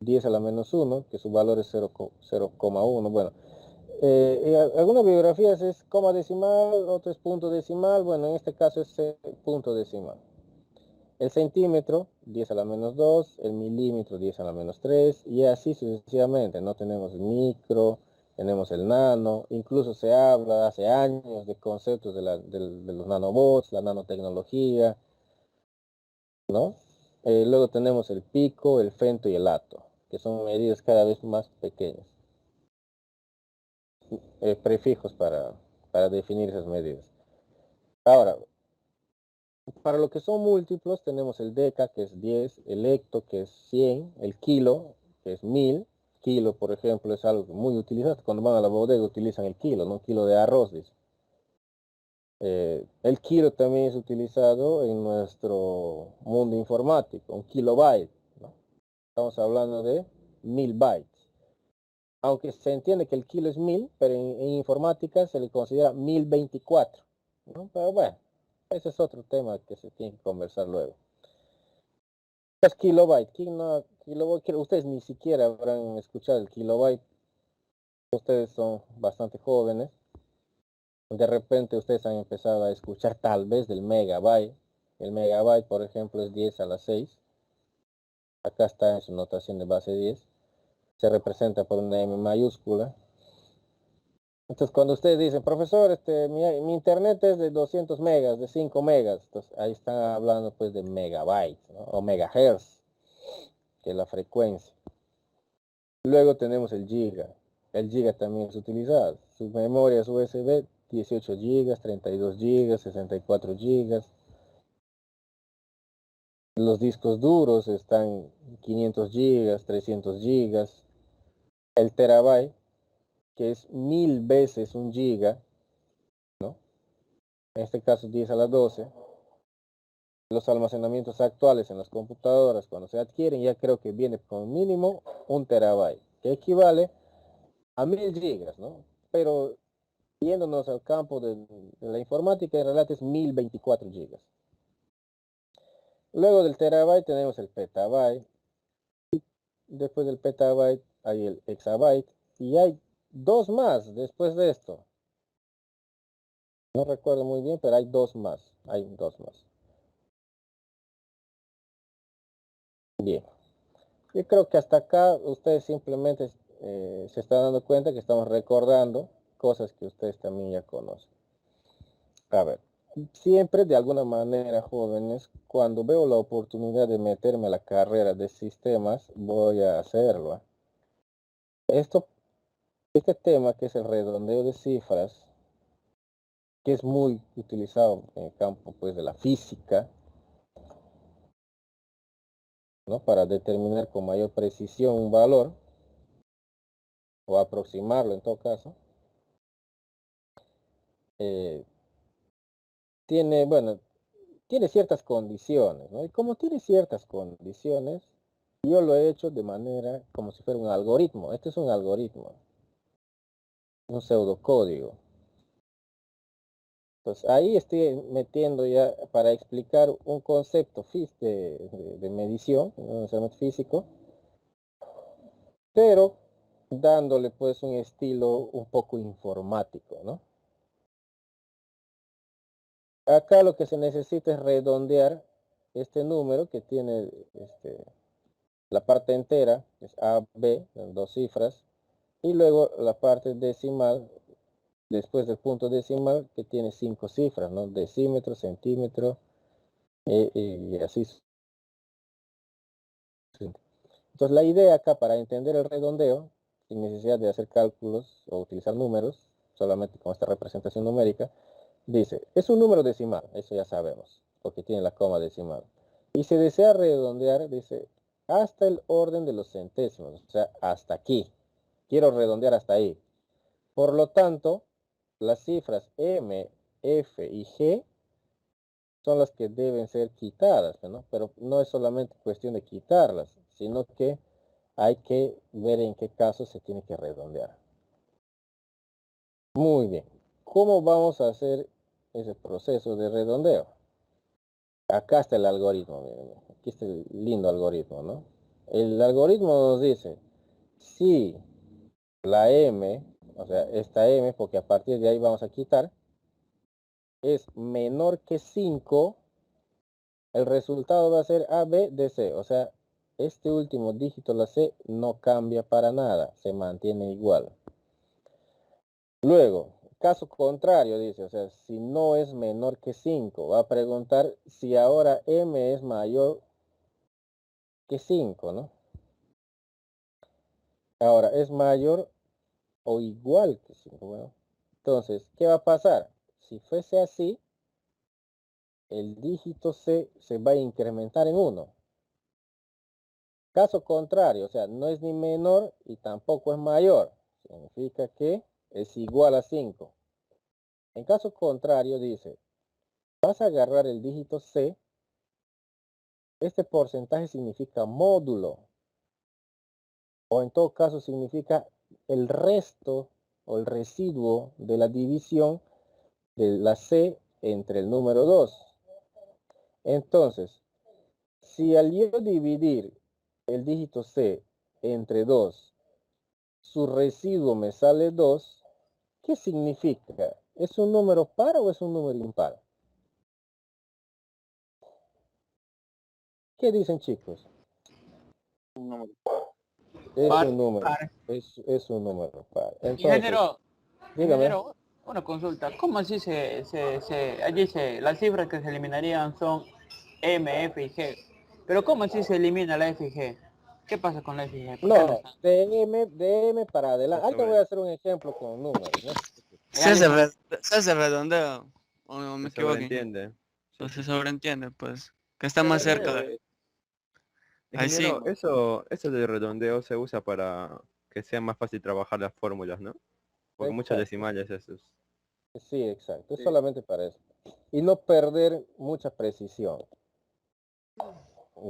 10 a la menos 1, que su valor es 0,1. Bueno, algunas bibliografías es coma decimal, otro es punto decimal. Bueno, en este caso es punto decimal. El centímetro, 10 a la menos 2, el milímetro, 10 a la menos 3, y así sucesivamente, ¿no? Tenemos el micro, tenemos el nano, incluso se habla hace años de conceptos de los nanobots, la nanotecnología, ¿no? Luego tenemos el pico, el femto y el ato, que son medidas cada vez más pequeñas. Prefijos para definir esas medidas. Ahora, para lo que son múltiplos, tenemos el deca, que es 10, el hecto, que es 100, el kilo, que es 1000. Kilo, por ejemplo, es algo muy utilizado. Cuando van a la bodega utilizan el kilo, ¿no? Kilo de arroz, dice. El kilo también es utilizado en nuestro mundo informático, un kilobyte, ¿no? Estamos hablando de 1000 bytes. Aunque se entiende que el kilo es 1000, pero en informática se le considera 1024, ¿no? Pero bueno, ese es otro tema que se tiene que conversar luego. Los kilobytes, ustedes ni siquiera habrán escuchado el kilobyte. Ustedes son bastante jóvenes. De repente ustedes han empezado a escuchar tal vez del megabyte. El megabyte, por ejemplo, es 10 a la 6. Acá está en su notación de base 10. Se representa por una M mayúscula. Entonces, cuando ustedes dicen, profesor, mi internet es de 200 megas, de 5 megas, entonces ahí están hablando pues de megabytes, ¿no? O megahertz, que es la frecuencia. Luego tenemos el giga. El giga también es utilizado. Sus memorias USB, 18 gigas, 32 gigas, 64 gigas. Los discos duros están 500 gigas, 300 gigas. El terabyte, que es 1000 veces un giga, ¿no? En este caso 10 a la 12. Los almacenamientos actuales en las computadoras, cuando se adquieren, ya creo que viene con mínimo un terabyte, que equivale a 1000 gigas, ¿no? Pero yéndonos al campo de la informática, en realidad es 1024 gigas. Luego del terabyte tenemos el petabyte. Después del petabyte hay el exabyte. Y hay dos más después de esto. No recuerdo muy bien, pero hay dos más. Hay dos más. Bien. Yo creo que hasta acá ustedes simplemente se están dando cuenta que estamos recordando cosas que ustedes también ya conocen. A ver, siempre de alguna manera, jóvenes, cuando veo la oportunidad de meterme a la carrera de sistemas, voy a hacerlo. Este tema que es el redondeo de cifras, que es muy utilizado en el campo pues, de la física, ¿no? Para determinar con mayor precisión un valor, o aproximarlo en todo caso, eh, tiene, bueno, tiene ciertas condiciones, ¿no? Y como tiene ciertas condiciones, yo lo he hecho de manera como si fuera un algoritmo. Este es un algoritmo, un pseudocódigo. Pues ahí estoy metiendo ya para explicar un concepto de medición, no necesariamente físico, pero dándole pues un estilo un poco informático, ¿no? Acá lo que se necesita es redondear este número que tiene la parte entera, que es A, B, dos cifras, y luego la parte decimal, después del punto decimal, que tiene 5 cifras, ¿no? Decímetro, centímetro, y así. Entonces la idea acá para entender el redondeo, sin necesidad de hacer cálculos o utilizar números, solamente con esta representación numérica, dice, es un número decimal, eso ya sabemos, porque tiene la coma decimal. Y se desea redondear, dice, hasta el orden de los centésimos, o sea, hasta aquí. Quiero redondear hasta ahí. Por lo tanto, las cifras M, F y G son las que deben ser quitadas, ¿no? Pero no es solamente cuestión de quitarlas, sino que hay que ver en qué caso se tiene que redondear. Muy bien. ¿Cómo vamos a hacer ese proceso de redondeo? Acá está el algoritmo, miren. Aquí está el lindo algoritmo, ¿no? El algoritmo nos dice, si la M, o sea, esta M, porque a partir de ahí vamos a quitar, es menor que 5, el resultado va a ser A, B, D, C. O sea, este último dígito, la C, no cambia para nada, se mantiene igual. Luego, caso contrario, dice, o sea, si no es menor que 5, va a preguntar si ahora M es mayor que 5, ¿no? Ahora, ¿es mayor o igual que 5? Bueno, entonces, ¿qué va a pasar? Si fuese así, el dígito C se va a incrementar en 1. Caso contrario, o sea, no es ni menor y tampoco es mayor. Significa que es igual a 5. En caso contrario, dice, vas a agarrar el dígito C. Este porcentaje significa módulo, o en todo caso significa el resto o el residuo de la división de la C entre el número 2. Entonces, si al yo dividir el dígito C entre 2, su residuo me sale 2, ¿qué significa? ¿Es un número par o es un número impar? ¿Qué dicen, chicos? Un número Es par. un número, Par. es un número par. Entonces, Ingeniero, Dígame. Ingeniero, una consulta. ¿Cómo así allí las cifras que se eliminarían son M, F y G? Pero ¿cómo así se elimina la F y G? ¿Qué pasa con la F y G? ¿Por qué no No, están? de M para Eso adelante. Ahorita voy a sobre, hacer un ejemplo con números, ¿no? Ya listo. Se hace redondeo, o no me se equivoco. sobreentiende. Sí, O sí, se sí. sobreentiende, pues, que está más cerca de... Ahí sí. Ingeniero, eso de redondeo se usa para que sea más fácil trabajar las fórmulas, ¿no? Porque muchos Exacto. decimales esos. Sí, exacto. Es solamente para eso. Y no perder mucha precisión.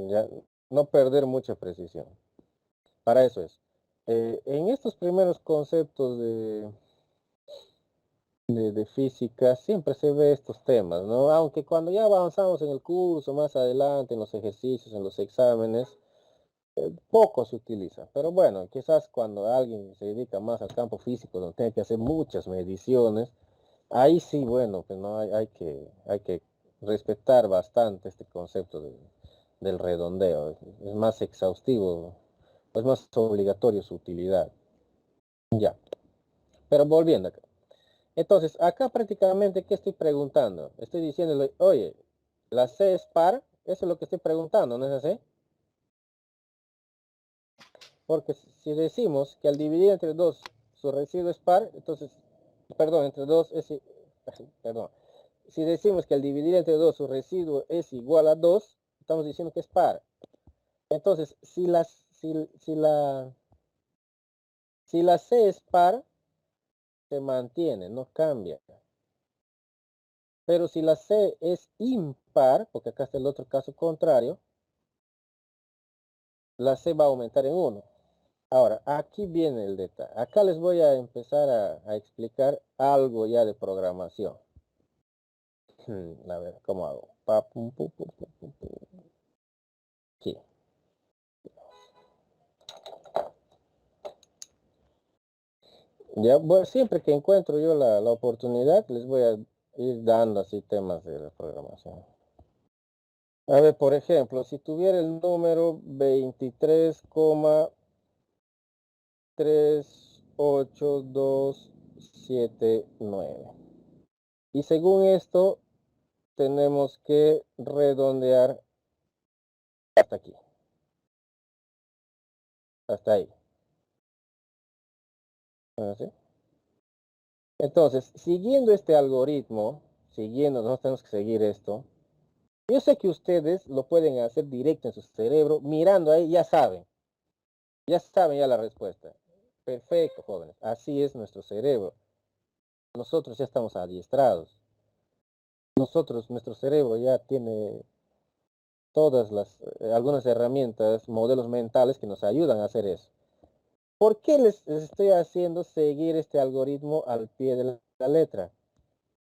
Ya, no perder mucha precisión. Para eso es. En estos primeros conceptos de física siempre se ve estos temas, ¿no? Aunque cuando ya avanzamos en el curso, más adelante, en los ejercicios, en los exámenes, poco se utiliza. Pero bueno, quizás cuando alguien se dedica más al campo físico, donde tiene que hacer muchas mediciones, ahí sí, bueno, pues no hay que respetar bastante este concepto del redondeo. Es más exhaustivo, es más obligatorio su utilidad. Ya, pero volviendo acá. Entonces, acá prácticamente, ¿qué estoy preguntando? Estoy diciéndole, oye, la C es par, eso es lo que estoy preguntando, ¿no es así? Porque si decimos que al dividir entre 2 su residuo es par, entonces, perdón, entre 2 es, perdón, si decimos que al dividir entre 2 su residuo es igual a 2, estamos diciendo que es par. Entonces, si la C es par, se mantiene, no cambia. Pero si la C es impar, porque acá está el otro caso contrario, la C va a aumentar en 1. Ahora, aquí viene el detalle. Acá les voy a empezar a explicar algo ya de programación. A ver, ¿cómo hago? Aquí. Ya, siempre que encuentro yo la oportunidad, les voy a ir dando así temas de la programación. A ver, por ejemplo, si tuviera el número 23,38279. Y según esto, tenemos que redondear hasta aquí. Hasta ahí. ¿Sí? Entonces, siguiendo este algoritmo, nosotros tenemos que seguir esto. Yo sé que ustedes lo pueden hacer directo en su cerebro, mirando ahí, ya saben ya la respuesta. Perfecto, jóvenes, así es nuestro cerebro. Nosotros ya estamos adiestrados. Nuestro cerebro ya tiene todas algunas herramientas, modelos mentales que nos ayudan a hacer eso. ¿Por qué les estoy haciendo seguir este algoritmo al pie de la letra?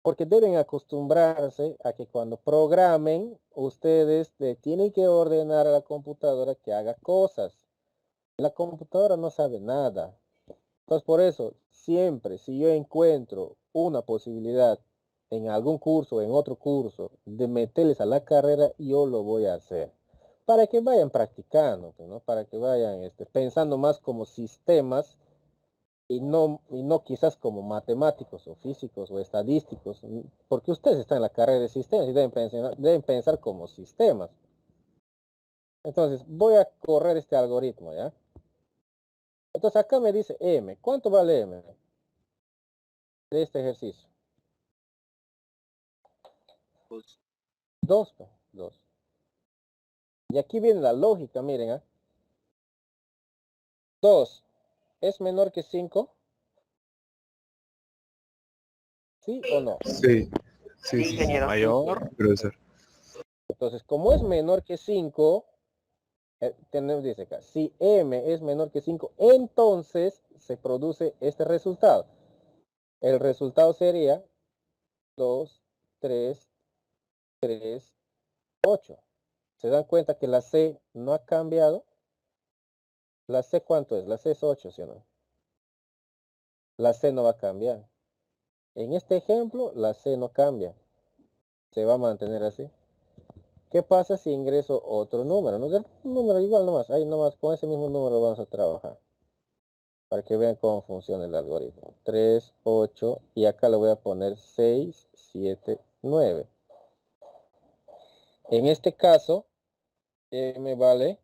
Porque deben acostumbrarse a que cuando programen, ustedes tienen que ordenar a la computadora que haga cosas. La computadora no sabe nada. Entonces, por eso, siempre, si yo encuentro una posibilidad en algún curso, en otro curso, de meterles a la carrera, yo lo voy a hacer. Para que vayan practicando, ¿no? Para que vayan pensando más como sistemas y no quizás como matemáticos o físicos o estadísticos, porque ustedes están en la carrera de sistemas y deben pensar como sistemas. Entonces, voy a correr este algoritmo, ¿ya? Entonces, acá me dice M. ¿Cuánto vale M de este ejercicio? 2, 2. Y aquí viene la lógica, miren, ¿eh? 2 es menor que 5, ¿sí o no? Sí, sí, sí, sí. Ingeniero. Mayor, profesor. Entonces, como es menor que 5, tenemos, dice acá, si M es menor que 5, entonces se produce este resultado. El resultado sería 2, 3, 3, 8. ¿Se dan cuenta que la C no ha cambiado? ¿La C cuánto es? La C es 8, ¿sí o no? La C no va a cambiar. En este ejemplo, la C no cambia. Se va a mantener así. ¿Qué pasa si ingreso otro número? ¿No? Un número igual nomás. Ahí nomás con ese mismo número vamos a trabajar. para que vean cómo funciona el algoritmo. 3, 8, y acá le voy a poner 6, 7, 9. En este caso, M vale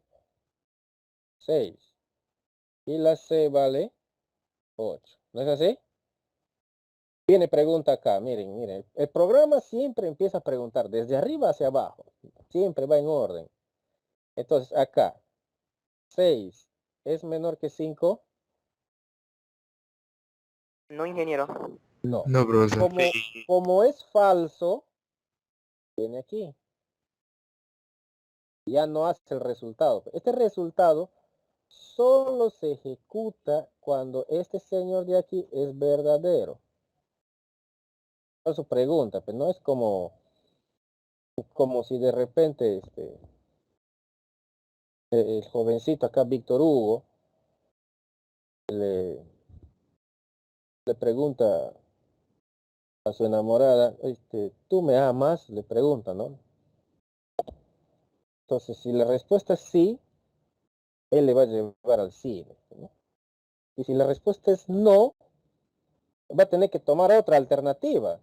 6 y la C vale 8. ¿No es así? Viene pregunta acá, miren. El programa siempre empieza a preguntar desde arriba hacia abajo. Siempre va en orden. Entonces, acá, 6 es menor que 5. No, ingeniero. No. No, profesor. Como es falso, viene aquí. Ya no hace el resultado. Este resultado solo se ejecuta cuando este señor de aquí es verdadero. Por su pregunta, pero no es como si de repente el jovencito acá, Víctor Hugo, le pregunta a su enamorada, ¿tú me amas? Le pregunta, ¿no? Entonces, si la respuesta es sí, él le va a llevar al cine, ¿no? Y si la respuesta es no, va a tener que tomar otra alternativa.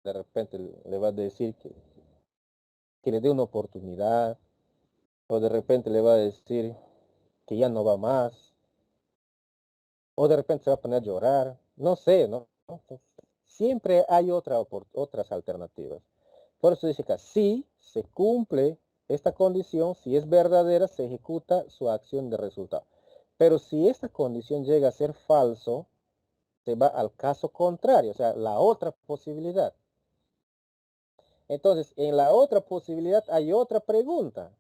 De repente le va a decir que le dé una oportunidad, o de repente le va a decir que ya no va más, o de repente se va a poner a llorar, no sé, ¿no? Siempre hay otras alternativas. Por eso dice que si se cumple esta condición, si es verdadera, se ejecuta su acción de resultado. Pero si esta condición llega a ser falso, se va al caso contrario, o sea, la otra posibilidad. Entonces, en la otra posibilidad hay otra pregunta.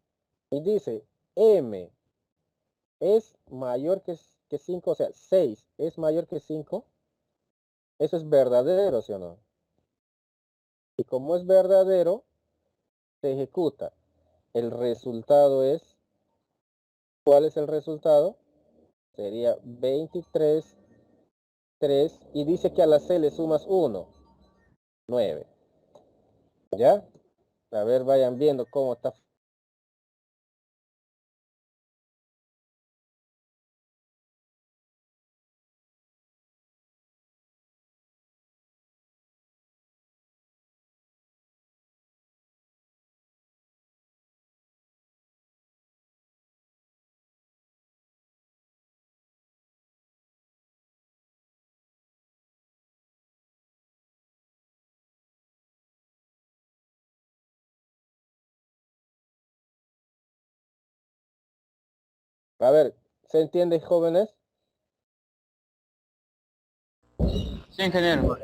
Y dice, M es mayor que 5, o sea, 6 es mayor que 5. Eso es verdadero, ¿sí o no? Y como es verdadero, se ejecuta. El resultado es, ¿cuál es el resultado? Sería 23, 3, y dice que a la C le sumas 1, 9. ¿Ya? A ver, vayan viendo cómo está. A ver, ¿se entiende, jóvenes? Sí, ingeniero.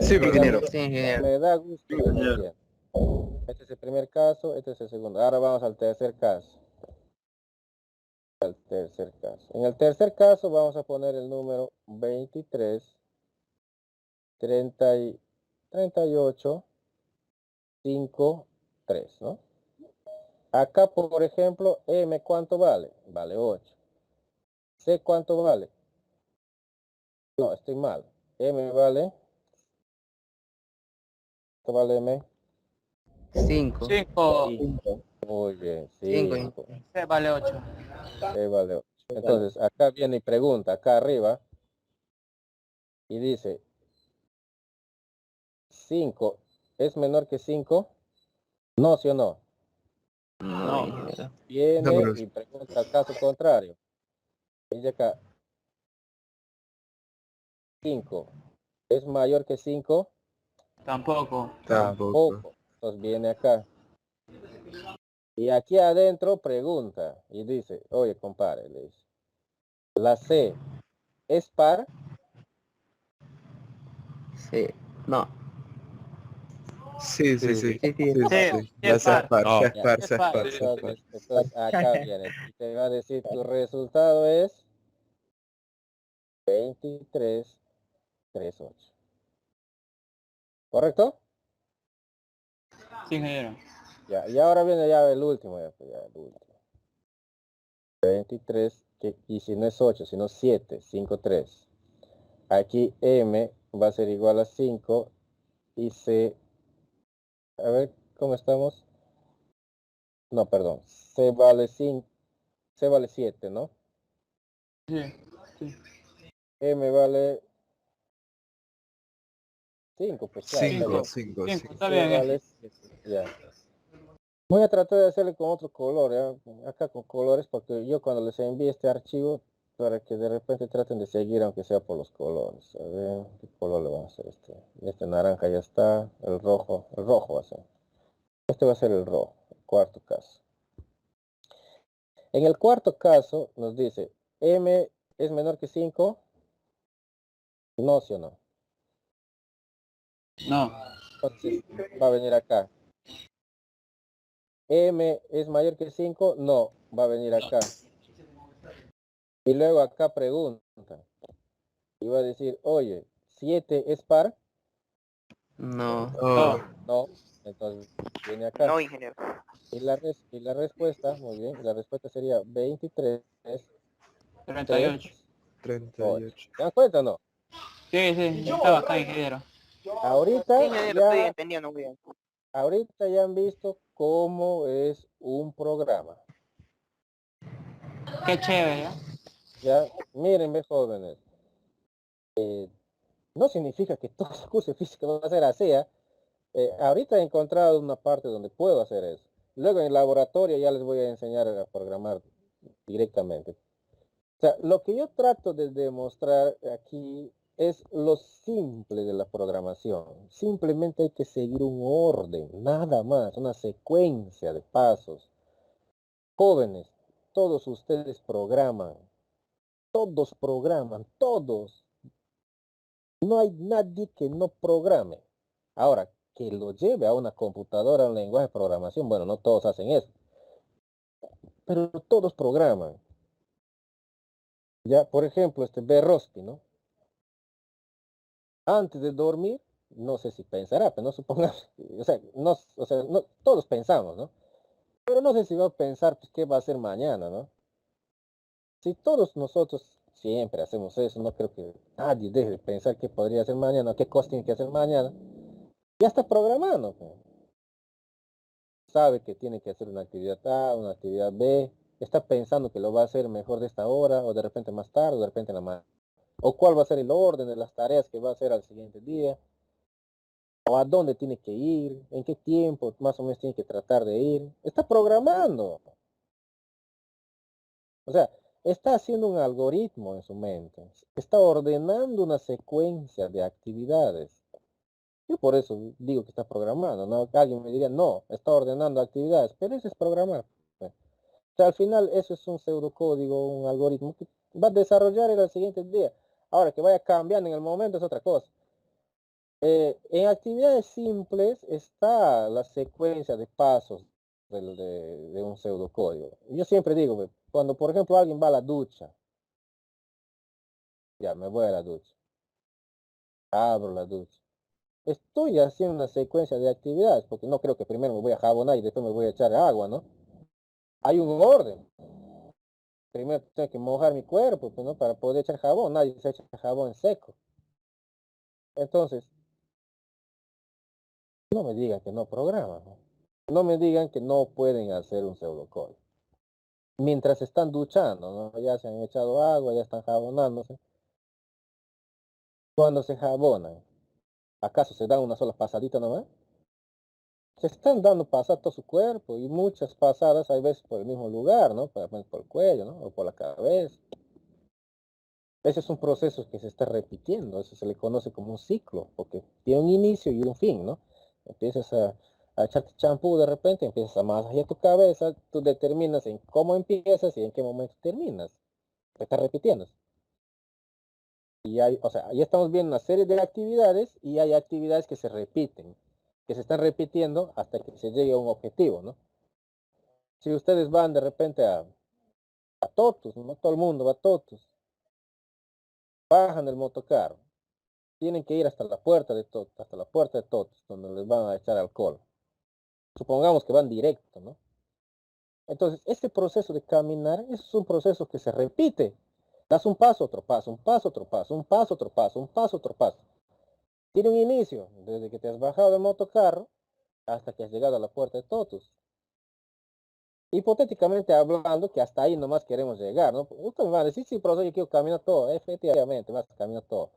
Sí, ingeniero. Sí, ingeniero. Me da gusto que me entiendan. Este es el primer caso, este es el segundo. Ahora vamos al tercer caso. En el tercer caso vamos a poner el número 23, 38, 5, 3, ¿no? Acá, por ejemplo, M, ¿cuánto vale? Vale 8. C, ¿cuánto vale? No, estoy mal. M vale. ¿Cuánto vale M? 5. 5, 5. Muy bien, 5. 5. C vale 8. C vale 8. Entonces, acá viene y pregunta, acá arriba, y dice, 5 es menor que 5. No, ¿sí o no? No, No. ingeniero. No, Viene profesor. y pregunta el caso contrario. Dice acá, 5 es mayor que 5. Tampoco. Tampoco. Entonces viene acá. Y aquí adentro pregunta y dice, oye, compadre, le dice, ¿la C es par? Sí. No. Sí, sí, sí. Sí, sí. Sí, Sí, sí. sí La es par. Cespar, No. Cespar, Es Cespar, par. Cespar. Entonces acá viene y te va a decir, tu resultado es 23, 3, 8. ¿Correcto? Sí, ingeniero. Ya, y ahora viene ya el último, pues, ya el último. 23, y si no es 8, sino 7, 5, 3. Aquí M va a ser igual a 5 y C, a ver, ¿cómo estamos? No, perdón, C vale 5, C vale 7, ¿no? Sí. Sí. M vale 5, pues claro, está bien. 5, Está C bien. vale 7, ya. Voy a tratar de hacerle con otro color, ¿ya? Acá con colores, porque yo cuando les envíe este archivo, para que de repente traten de seguir, aunque sea por los colores. A ver, ¿qué color le vamos a hacer este? Este naranja ya está, el rojo va a ser. Este va a ser el rojo, el cuarto caso. En el cuarto caso nos dice, M es menor que 5, no, sí o no. No. Entonces va a venir acá. M es mayor que 5, no, va a venir acá. Y luego acá pregunta. Y va a decir, oye, 7 es par, No. No. no. Entonces viene acá. No, ingeniero. Y la respuesta, muy bien, la respuesta sería 23, 38. 38. ¿Se dan cuenta o no? Sí, sí, estaba acá, ingeniero. Ahorita Sí, ingeniero, estoy ya, entendiendo muy bien. ahorita ya han visto cómo es un programa. Qué chévere, ¿eh? Ya, miren, ve jóvenes. No significa que todo el curso de física va a ser así, ¿eh? Ahorita he encontrado una parte donde puedo hacer eso. Luego en el laboratorio ya les voy a enseñar a programar directamente. O sea, lo que yo trato de demostrar aquí es lo simple de la programación. Simplemente hay que seguir un orden, nada más, una secuencia de pasos. Jóvenes, todos ustedes programan, todos. No hay nadie que no programe. Ahora, que lo lleve a una computadora, a un lenguaje de programación, bueno, no todos hacen eso, pero todos programan. Ya, por ejemplo, este Berrosky, ¿no? Antes de dormir, no sé si pensará, pero no supongamos, o sea, no, todos pensamos, ¿no? Pero no sé si va a pensar, pues, qué va a hacer mañana, ¿no? Si todos nosotros siempre hacemos eso, no creo que nadie deje de pensar qué podría hacer mañana, qué cosa tiene que hacer mañana, ya está programando, pues. Sabe que tiene que hacer una actividad A, una actividad B, está pensando que lo va a hacer mejor de esta hora, o de repente más tarde, o de repente en la mañana. O cuál va a ser el orden de las tareas que va a hacer al siguiente día, o a dónde tiene que ir, en qué tiempo más o menos tiene que tratar de ir. Está programando. O sea, está haciendo un algoritmo en su mente. Está ordenando una secuencia de actividades. Yo por eso digo que está programando, ¿no? Alguien me diría, no, está ordenando actividades, pero eso es programar. O sea, al final eso es un pseudocódigo, un algoritmo que va a desarrollar en el siguiente día. Ahora, que vaya cambiando en el momento es otra cosa. En actividades simples está la secuencia de pasos de un pseudocódigo. Yo siempre digo, cuando por ejemplo alguien va a la ducha, ya me voy a la ducha, abro la ducha. Estoy haciendo una secuencia de actividades, porque no creo que primero me voy a jabonar y después me voy a echar agua, ¿no? Hay un orden. Primero tengo que mojar mi cuerpo, pues, ¿no? Para poder echar jabón. Nadie se echa jabón seco. Entonces, no me digan que no programan, ¿no? No me digan que no pueden hacer un pseudocódigo. Mientras están duchando, ¿no? Ya se han echado agua, ya están jabonándose. Cuando se jabonan, ¿acaso se dan una sola pasadita nomás? Se están dando pasadas todo su cuerpo y muchas pasadas hay veces por el mismo lugar, ¿no? Por ejemplo, por el cuello, ¿no? O por la cabeza. Ese es un proceso que se está repitiendo, eso se le conoce como un ciclo, porque tiene un inicio y un fin, ¿no? Empiezas a echarte champú de repente, empiezas a masajear tu cabeza, tú determinas en cómo empiezas y en qué momento terminas. Se está repitiendo. Y hay, o sea, ahí estamos viendo una serie de actividades y hay actividades que se repiten, que se están repitiendo hasta que se llegue a un objetivo, ¿no? Si ustedes van de repente a Totus, ¿no? Todo el mundo va a Totus, bajan del motocarro, tienen que ir hasta la puerta de Totus, hasta la puerta de Totus, donde les van a echar alcohol. Supongamos que van directo, ¿no? Entonces, este proceso de caminar es un proceso que se repite. Das un paso, otro paso, un paso, otro paso, un paso, otro paso, un paso, otro paso. Tiene un inicio, desde que te has bajado del motocarro hasta que has llegado a la puerta de Totus. hipotéticamente hablando, que hasta ahí nomás queremos llegar, ¿no? Usted me va a decir, sí, profesor, yo quiero caminar todo, efectivamente, vas a caminar todo.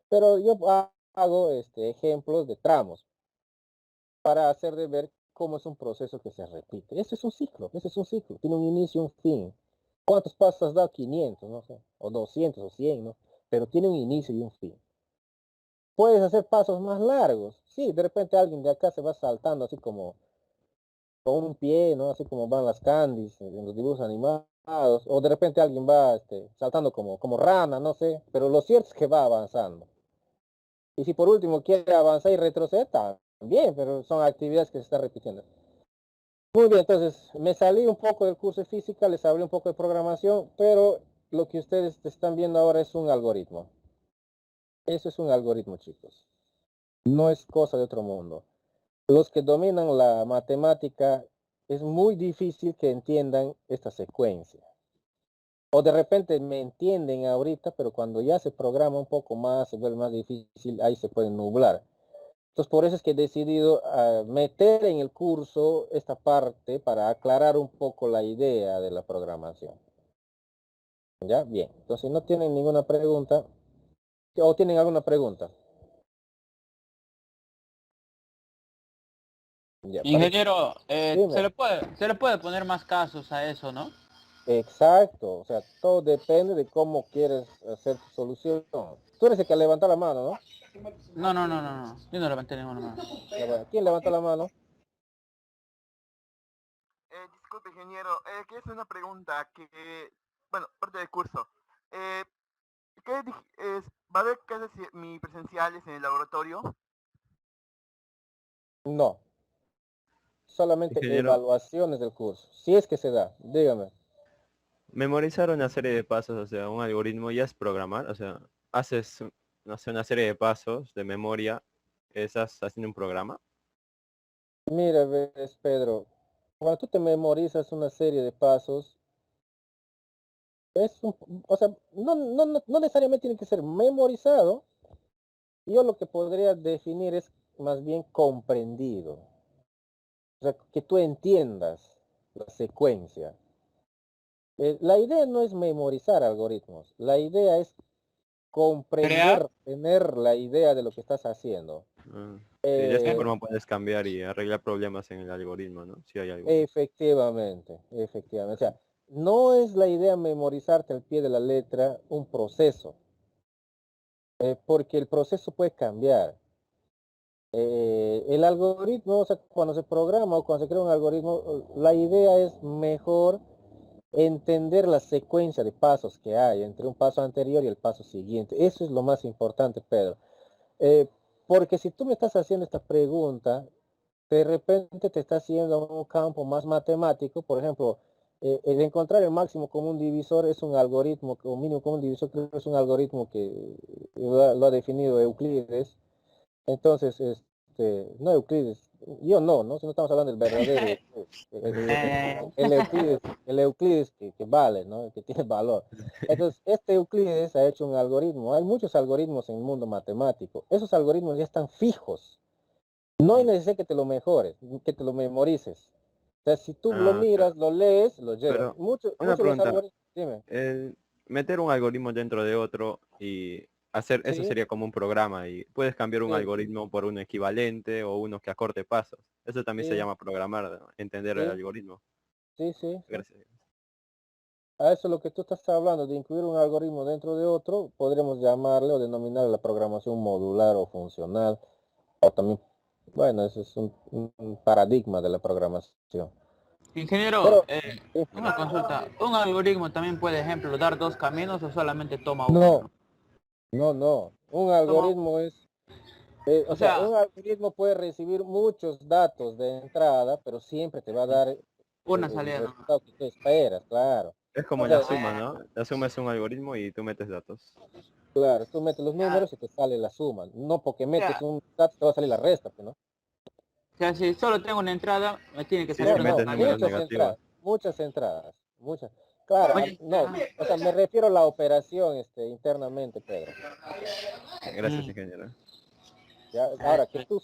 Pero yo hago ejemplos de tramos para hacer de ver cómo es un proceso que se repite. Ese es un ciclo, ese es un ciclo, tiene un inicio y un fin. ¿Cuántos pasos has dado? 500, no sé, o 200 o 100, ¿no? Pero tiene un inicio y un fin. Puedes hacer pasos más largos. Sí, de repente alguien de acá se va saltando así como con un pie, ¿no? Así como van las candies en los dibujos animados. O de repente alguien va saltando como rana, no sé. Pero lo cierto es que va avanzando. Y si por último quiere avanzar y retroceder, también, pero son actividades que se están repitiendo. Muy bien, entonces me salí un poco del curso de física, les hablé un poco de programación, pero lo que ustedes están viendo ahora es un algoritmo. Eso es un algoritmo, chicos. No es cosa de otro mundo. Los que dominan la matemática es muy difícil que entiendan esta secuencia. O de repente me entienden ahorita, pero cuando ya se programa un poco más, se vuelve más difícil, ahí se pueden nublar. Entonces por eso es que he decidido meter en el curso esta parte para aclarar un poco la idea de la programación. ¿Ya? Bien. Entonces si no tienen ninguna pregunta, o tienen alguna pregunta. Ya, Ingeniero, dime. se le puede poner más casos a eso, ¿no? Exacto, o sea, todo depende de cómo quieres hacer tu solución. Tú eres el que levanta la mano, ¿no? No, no, no, no, no. Yo no levanté ninguna mano. Ya, bueno, ¿quién levanta la mano? Disculpe, ingeniero, quería hacer una pregunta que, bueno, parte del curso. Eh, ¿Va a haber clases mi presenciales en el laboratorio? No, solamente Ingeniero, evaluaciones del curso, si es que se da, dígame. memorizar una serie de pasos, o sea, un algoritmo ya es programar, o sea, haces, no sé, una serie de pasos de memoria, estás haciendo un programa. Mira, ves, Pedro, cuando tú te memorizas una serie de pasos, o sea, no necesariamente tiene que ser memorizado, yo lo que podría definir es más bien comprendido, o sea, que tú entiendas la secuencia. La idea no es memorizar algoritmos, la idea es Crear. comprender, tener la idea de lo que estás haciendo. Ah, sí, de esta eh, Eh, forma puedes cambiar y arreglar problemas en el algoritmo, ¿no? Si hay algunos. efectivamente, efectivamente. O sea, no es la idea memorizarte al pie de la letra un proceso, porque el proceso puede cambiar. El algoritmo, o sea, cuando se programa o cuando se crea un algoritmo, la idea es mejor entender la secuencia de pasos que hay entre un paso anterior y el paso siguiente. Eso es lo más importante, Pedro. Eh, Porque si tú me estás haciendo esta pregunta, de repente te está haciendo un campo más matemático, por ejemplo, el encontrar el máximo común divisor es un algoritmo, o mínimo común divisor creo que es un algoritmo que lo ha definido Euclides. Entonces, no Euclides, yo no, si no estamos hablando del verdadero Euclides, el Euclides que vale, ¿no? Que tiene valor. Entonces, este Euclides ha hecho un algoritmo, hay muchos algoritmos en el mundo matemático, esos algoritmos ya están fijos, no hay Mm. necesidad que te lo mejores, que te lo memorices. O sea, si tú lo Ah, claro. miras, lo lees, lo llevas. Pero una Muchos de los pregunta, algoritmos, dime, el meter un algoritmo dentro de otro y hacer eso sí, sería como un programa y puedes cambiar un sí, algoritmo por uno equivalente o uno que acorte pasos. Eso también se sí, llama programar, ¿no? Entender el sí, algoritmo. sí, sí, sí. Gracias. A eso lo que tú estás hablando de incluir un algoritmo dentro de otro, podremos llamarle o denominar la programación modular o funcional, o también, bueno, eso es un paradigma de la programación. ingeniero, Pero, sí, una consulta. ¿Un algoritmo también puede, ejemplo, dar dos caminos o solamente toma uno, no, no? no, un Toma, algoritmo es, o o sea, sea, un algoritmo puede recibir muchos datos de entrada, pero siempre te va a dar una el salida nomás. resultado que tú esperas, claro. Es como O la sea, suma, ¿no? La suma es un algoritmo y tú metes datos. claro, tú metes los Ah, números y te sale la suma, no porque o sea, metes un dato te va a salir la resta, pues, ¿no? o sea, si solo tengo una entrada, me tiene que Sí, salir si No, una no, metes números salida. negativos. muchas entradas, muchas. Claro, Oye, no, o sea, me refiero a la operación internamente, Pedro. Gracias, mm, ingeniero. ¿Ya? Ahora, que tú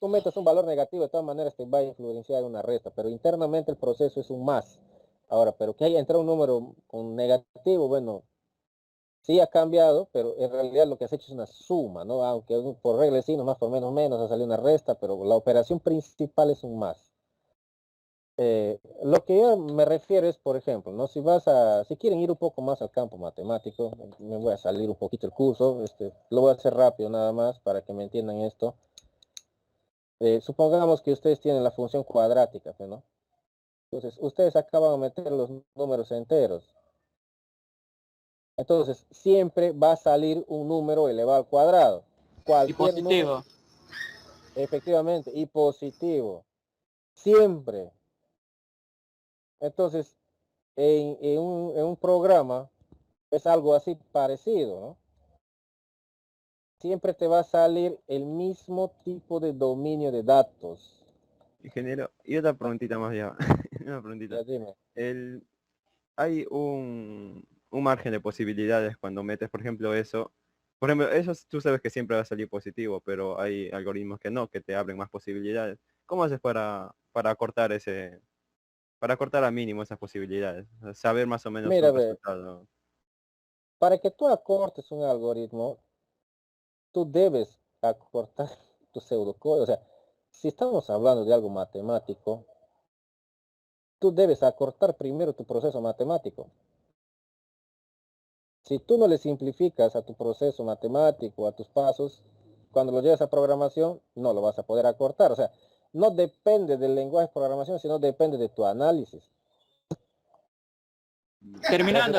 metas un valor negativo, de todas maneras te va a influenciar una resta, pero internamente el proceso es un más. Ahora, pero que haya entrado un número con negativo, bueno, sí ha cambiado, pero en realidad lo que has hecho es una suma, ¿no? Aunque por regla de signos, más por menos, ha salido una resta, pero la operación principal es un más. Lo que yo me refiero es, por ejemplo, ¿no? Si quieren ir un poco más al campo matemático, me voy a salir un poquito el curso, lo voy a hacer rápido nada más para que me entiendan esto. Supongamos que ustedes tienen la función cuadrática, ¿no? Entonces, ustedes acaban de meter los números enteros. Entonces, siempre va a salir un número elevado al cuadrado. Y Cualquier positivo. número, efectivamente, y positivo. Siempre. Entonces, en un programa es algo así parecido, ¿no? Siempre te va a salir el mismo tipo de dominio de datos. Ingeniero, y otra preguntita más ya. Una preguntita. Ya dime. Hay un margen de posibilidades cuando metes, por ejemplo, eso. Por ejemplo, eso tú sabes que siempre va a salir positivo, pero hay algoritmos que no, que te abren más posibilidades. ¿Cómo haces para cortar para cortar a mínimo esas posibilidades? O sea, saber más o menos Mira, un ve, resultado. para que tú acortes un algoritmo, tú debes acortar tu pseudocódigo. O sea, si estamos hablando de algo matemático, tú debes acortar primero tu proceso matemático. Si tú no le simplificas a tu proceso matemático, a tus pasos, cuando lo lleves a programación, no lo vas a poder acortar. O sea, no depende del lenguaje de programación, sino depende de tu análisis. Terminando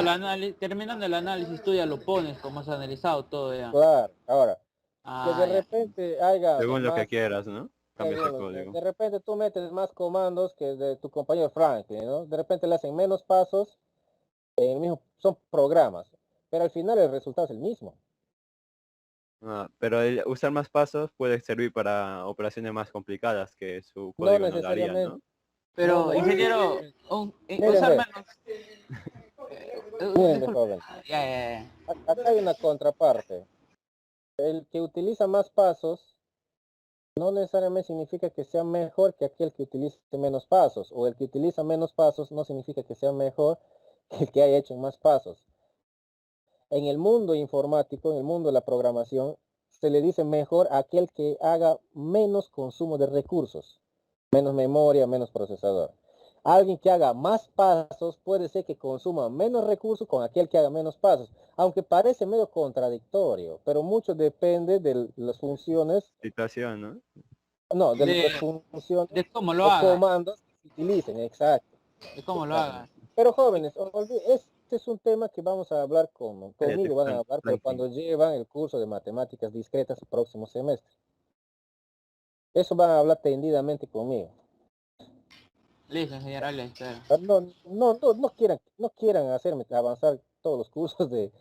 el análisis, tú ya lo pones como has analizado todo ya. Claro, ahora, que de Ah, ya. repente haya Según lo que más, quieras, ¿no? Cambias el de código. repente tú metes más comandos que de tu compañero Franklin, ¿no? De repente le hacen menos pasos, en el mismo, son programas, pero al final el resultado es el mismo. Pero el usar más pasos puede servir para operaciones más complicadas que su No código no daría, necesariamente, ¿no? no Pero, ingeniero, necesariamente. Miren, usar ve, menos... miren, ve, disculpe. joven. Ya, ya, ya. Acá hay una contraparte. El que utiliza más pasos no necesariamente significa que sea mejor que aquel que utilice menos pasos, o el que utiliza menos pasos no significa que sea mejor que el que haya hecho más pasos. En el mundo informático, en el mundo de la programación, se le dice mejor a aquel que haga menos consumo de recursos, menos memoria, menos procesador. Alguien que haga más pasos puede ser que consuma menos recursos con aquel que haga menos pasos, aunque parece medio contradictorio, pero mucho depende de las funciones, Situación, ¿no? no, de De, las funciones de cómo lo o haga. comandos que se utilicen, exacto. De cómo lo Exacto. haga. Pero jóvenes, este es un tema que vamos a hablar Cállate, conmigo, van a hablar, pero Franklin. cuando llevan el curso de matemáticas discretas el próximo semestre. Eso van a hablar tendidamente conmigo. Listo, señora, le espero. No quieran hacerme avanzar todos los cursos de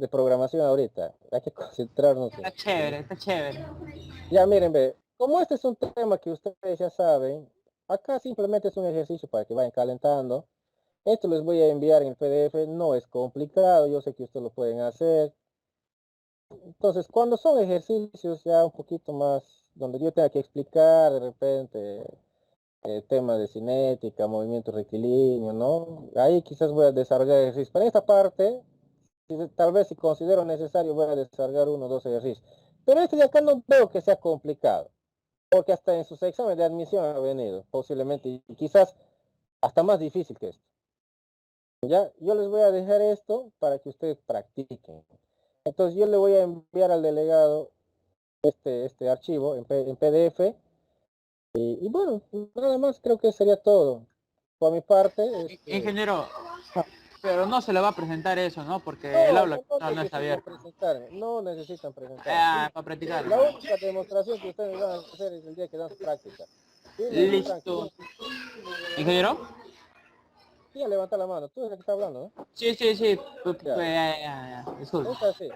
programación ahorita. Hay que concentrarnos Está en chévere, esto. está chévere. Ya miren, ve, como este es un tema que ustedes ya saben, acá simplemente es un ejercicio para que vayan calentando. Esto les voy a enviar en el PDF, no es complicado, yo sé que ustedes lo pueden hacer. Entonces, cuando son ejercicios ya un poquito más, donde yo tenga que explicar de repente temas de cinética, movimiento rectilíneo, ¿no? Ahí quizás voy a desarrollar ejercicios. Pero en esta parte, tal vez si considero necesario, voy a desarrollar uno o dos ejercicios. Pero este de acá no veo que sea complicado, porque hasta en sus exámenes de admisión ha venido, posiblemente, y quizás hasta más difícil que esto. Ya, yo les voy a dejar esto para que ustedes practiquen. Entonces yo le voy a enviar al delegado este archivo en PDF y bueno, nada más creo que sería todo. Por mi parte, Ingeniero, pero no se le va a presentar eso, ¿no? Porque el no, aula no, no no está necesitan abierto. presentarme, no necesitan presentarme. Ah, para practicar. La única demostración que ustedes van a hacer es el día que dan su práctica. Dime, Franklin, Listo. ¿Ingeniero? sí, levanta la mano, tú eres el que está hablando, ¿no? Sí, sí, sí. Ya, Ya. Disculpe. es así.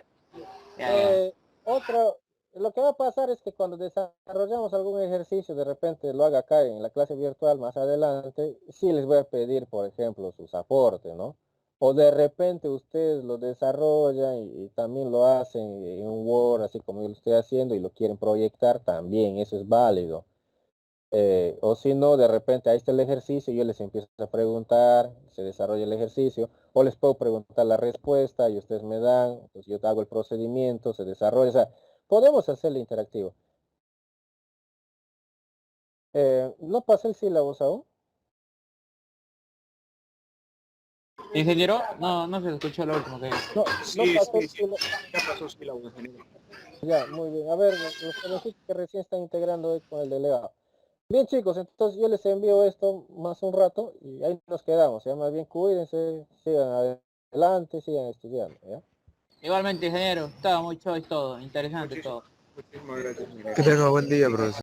Ya, ya. Otra, lo que va a pasar es que cuando desarrollamos algún ejercicio, de repente lo haga acá en la clase virtual más adelante, sí les voy a pedir, por ejemplo, sus aportes, ¿no? O de repente ustedes lo desarrollan y también lo hacen en un Word, así como yo lo estoy haciendo, y lo quieren proyectar, también, eso es válido. O si no, de repente ahí está el ejercicio, yo les empiezo a preguntar, se desarrolla el ejercicio, o les puedo preguntar la respuesta y ustedes me dan, pues yo hago el procedimiento, se desarrolla, o sea, podemos hacerlo interactivo. ¿No pasa el sílabus aún? Ingeniero, no se escuchó lo último que dijo. No, no Sí, pasó sí, el sí. sílabus. Ya pasó sílabus, ingeniero. Ya, muy bien. A ver, los jovencitos que recién están integrando hoy con el delegado. Bien, chicos, entonces yo les envío esto más un rato y ahí nos quedamos. Ya más bien cuídense, sigan adelante, sigan estudiando. ¿Ya? Igualmente, ingeniero, estaba muy choice todo, interesante Muchísimas, todo. muchísimas gracias, ingeniero. Que tenga buen día, profesor.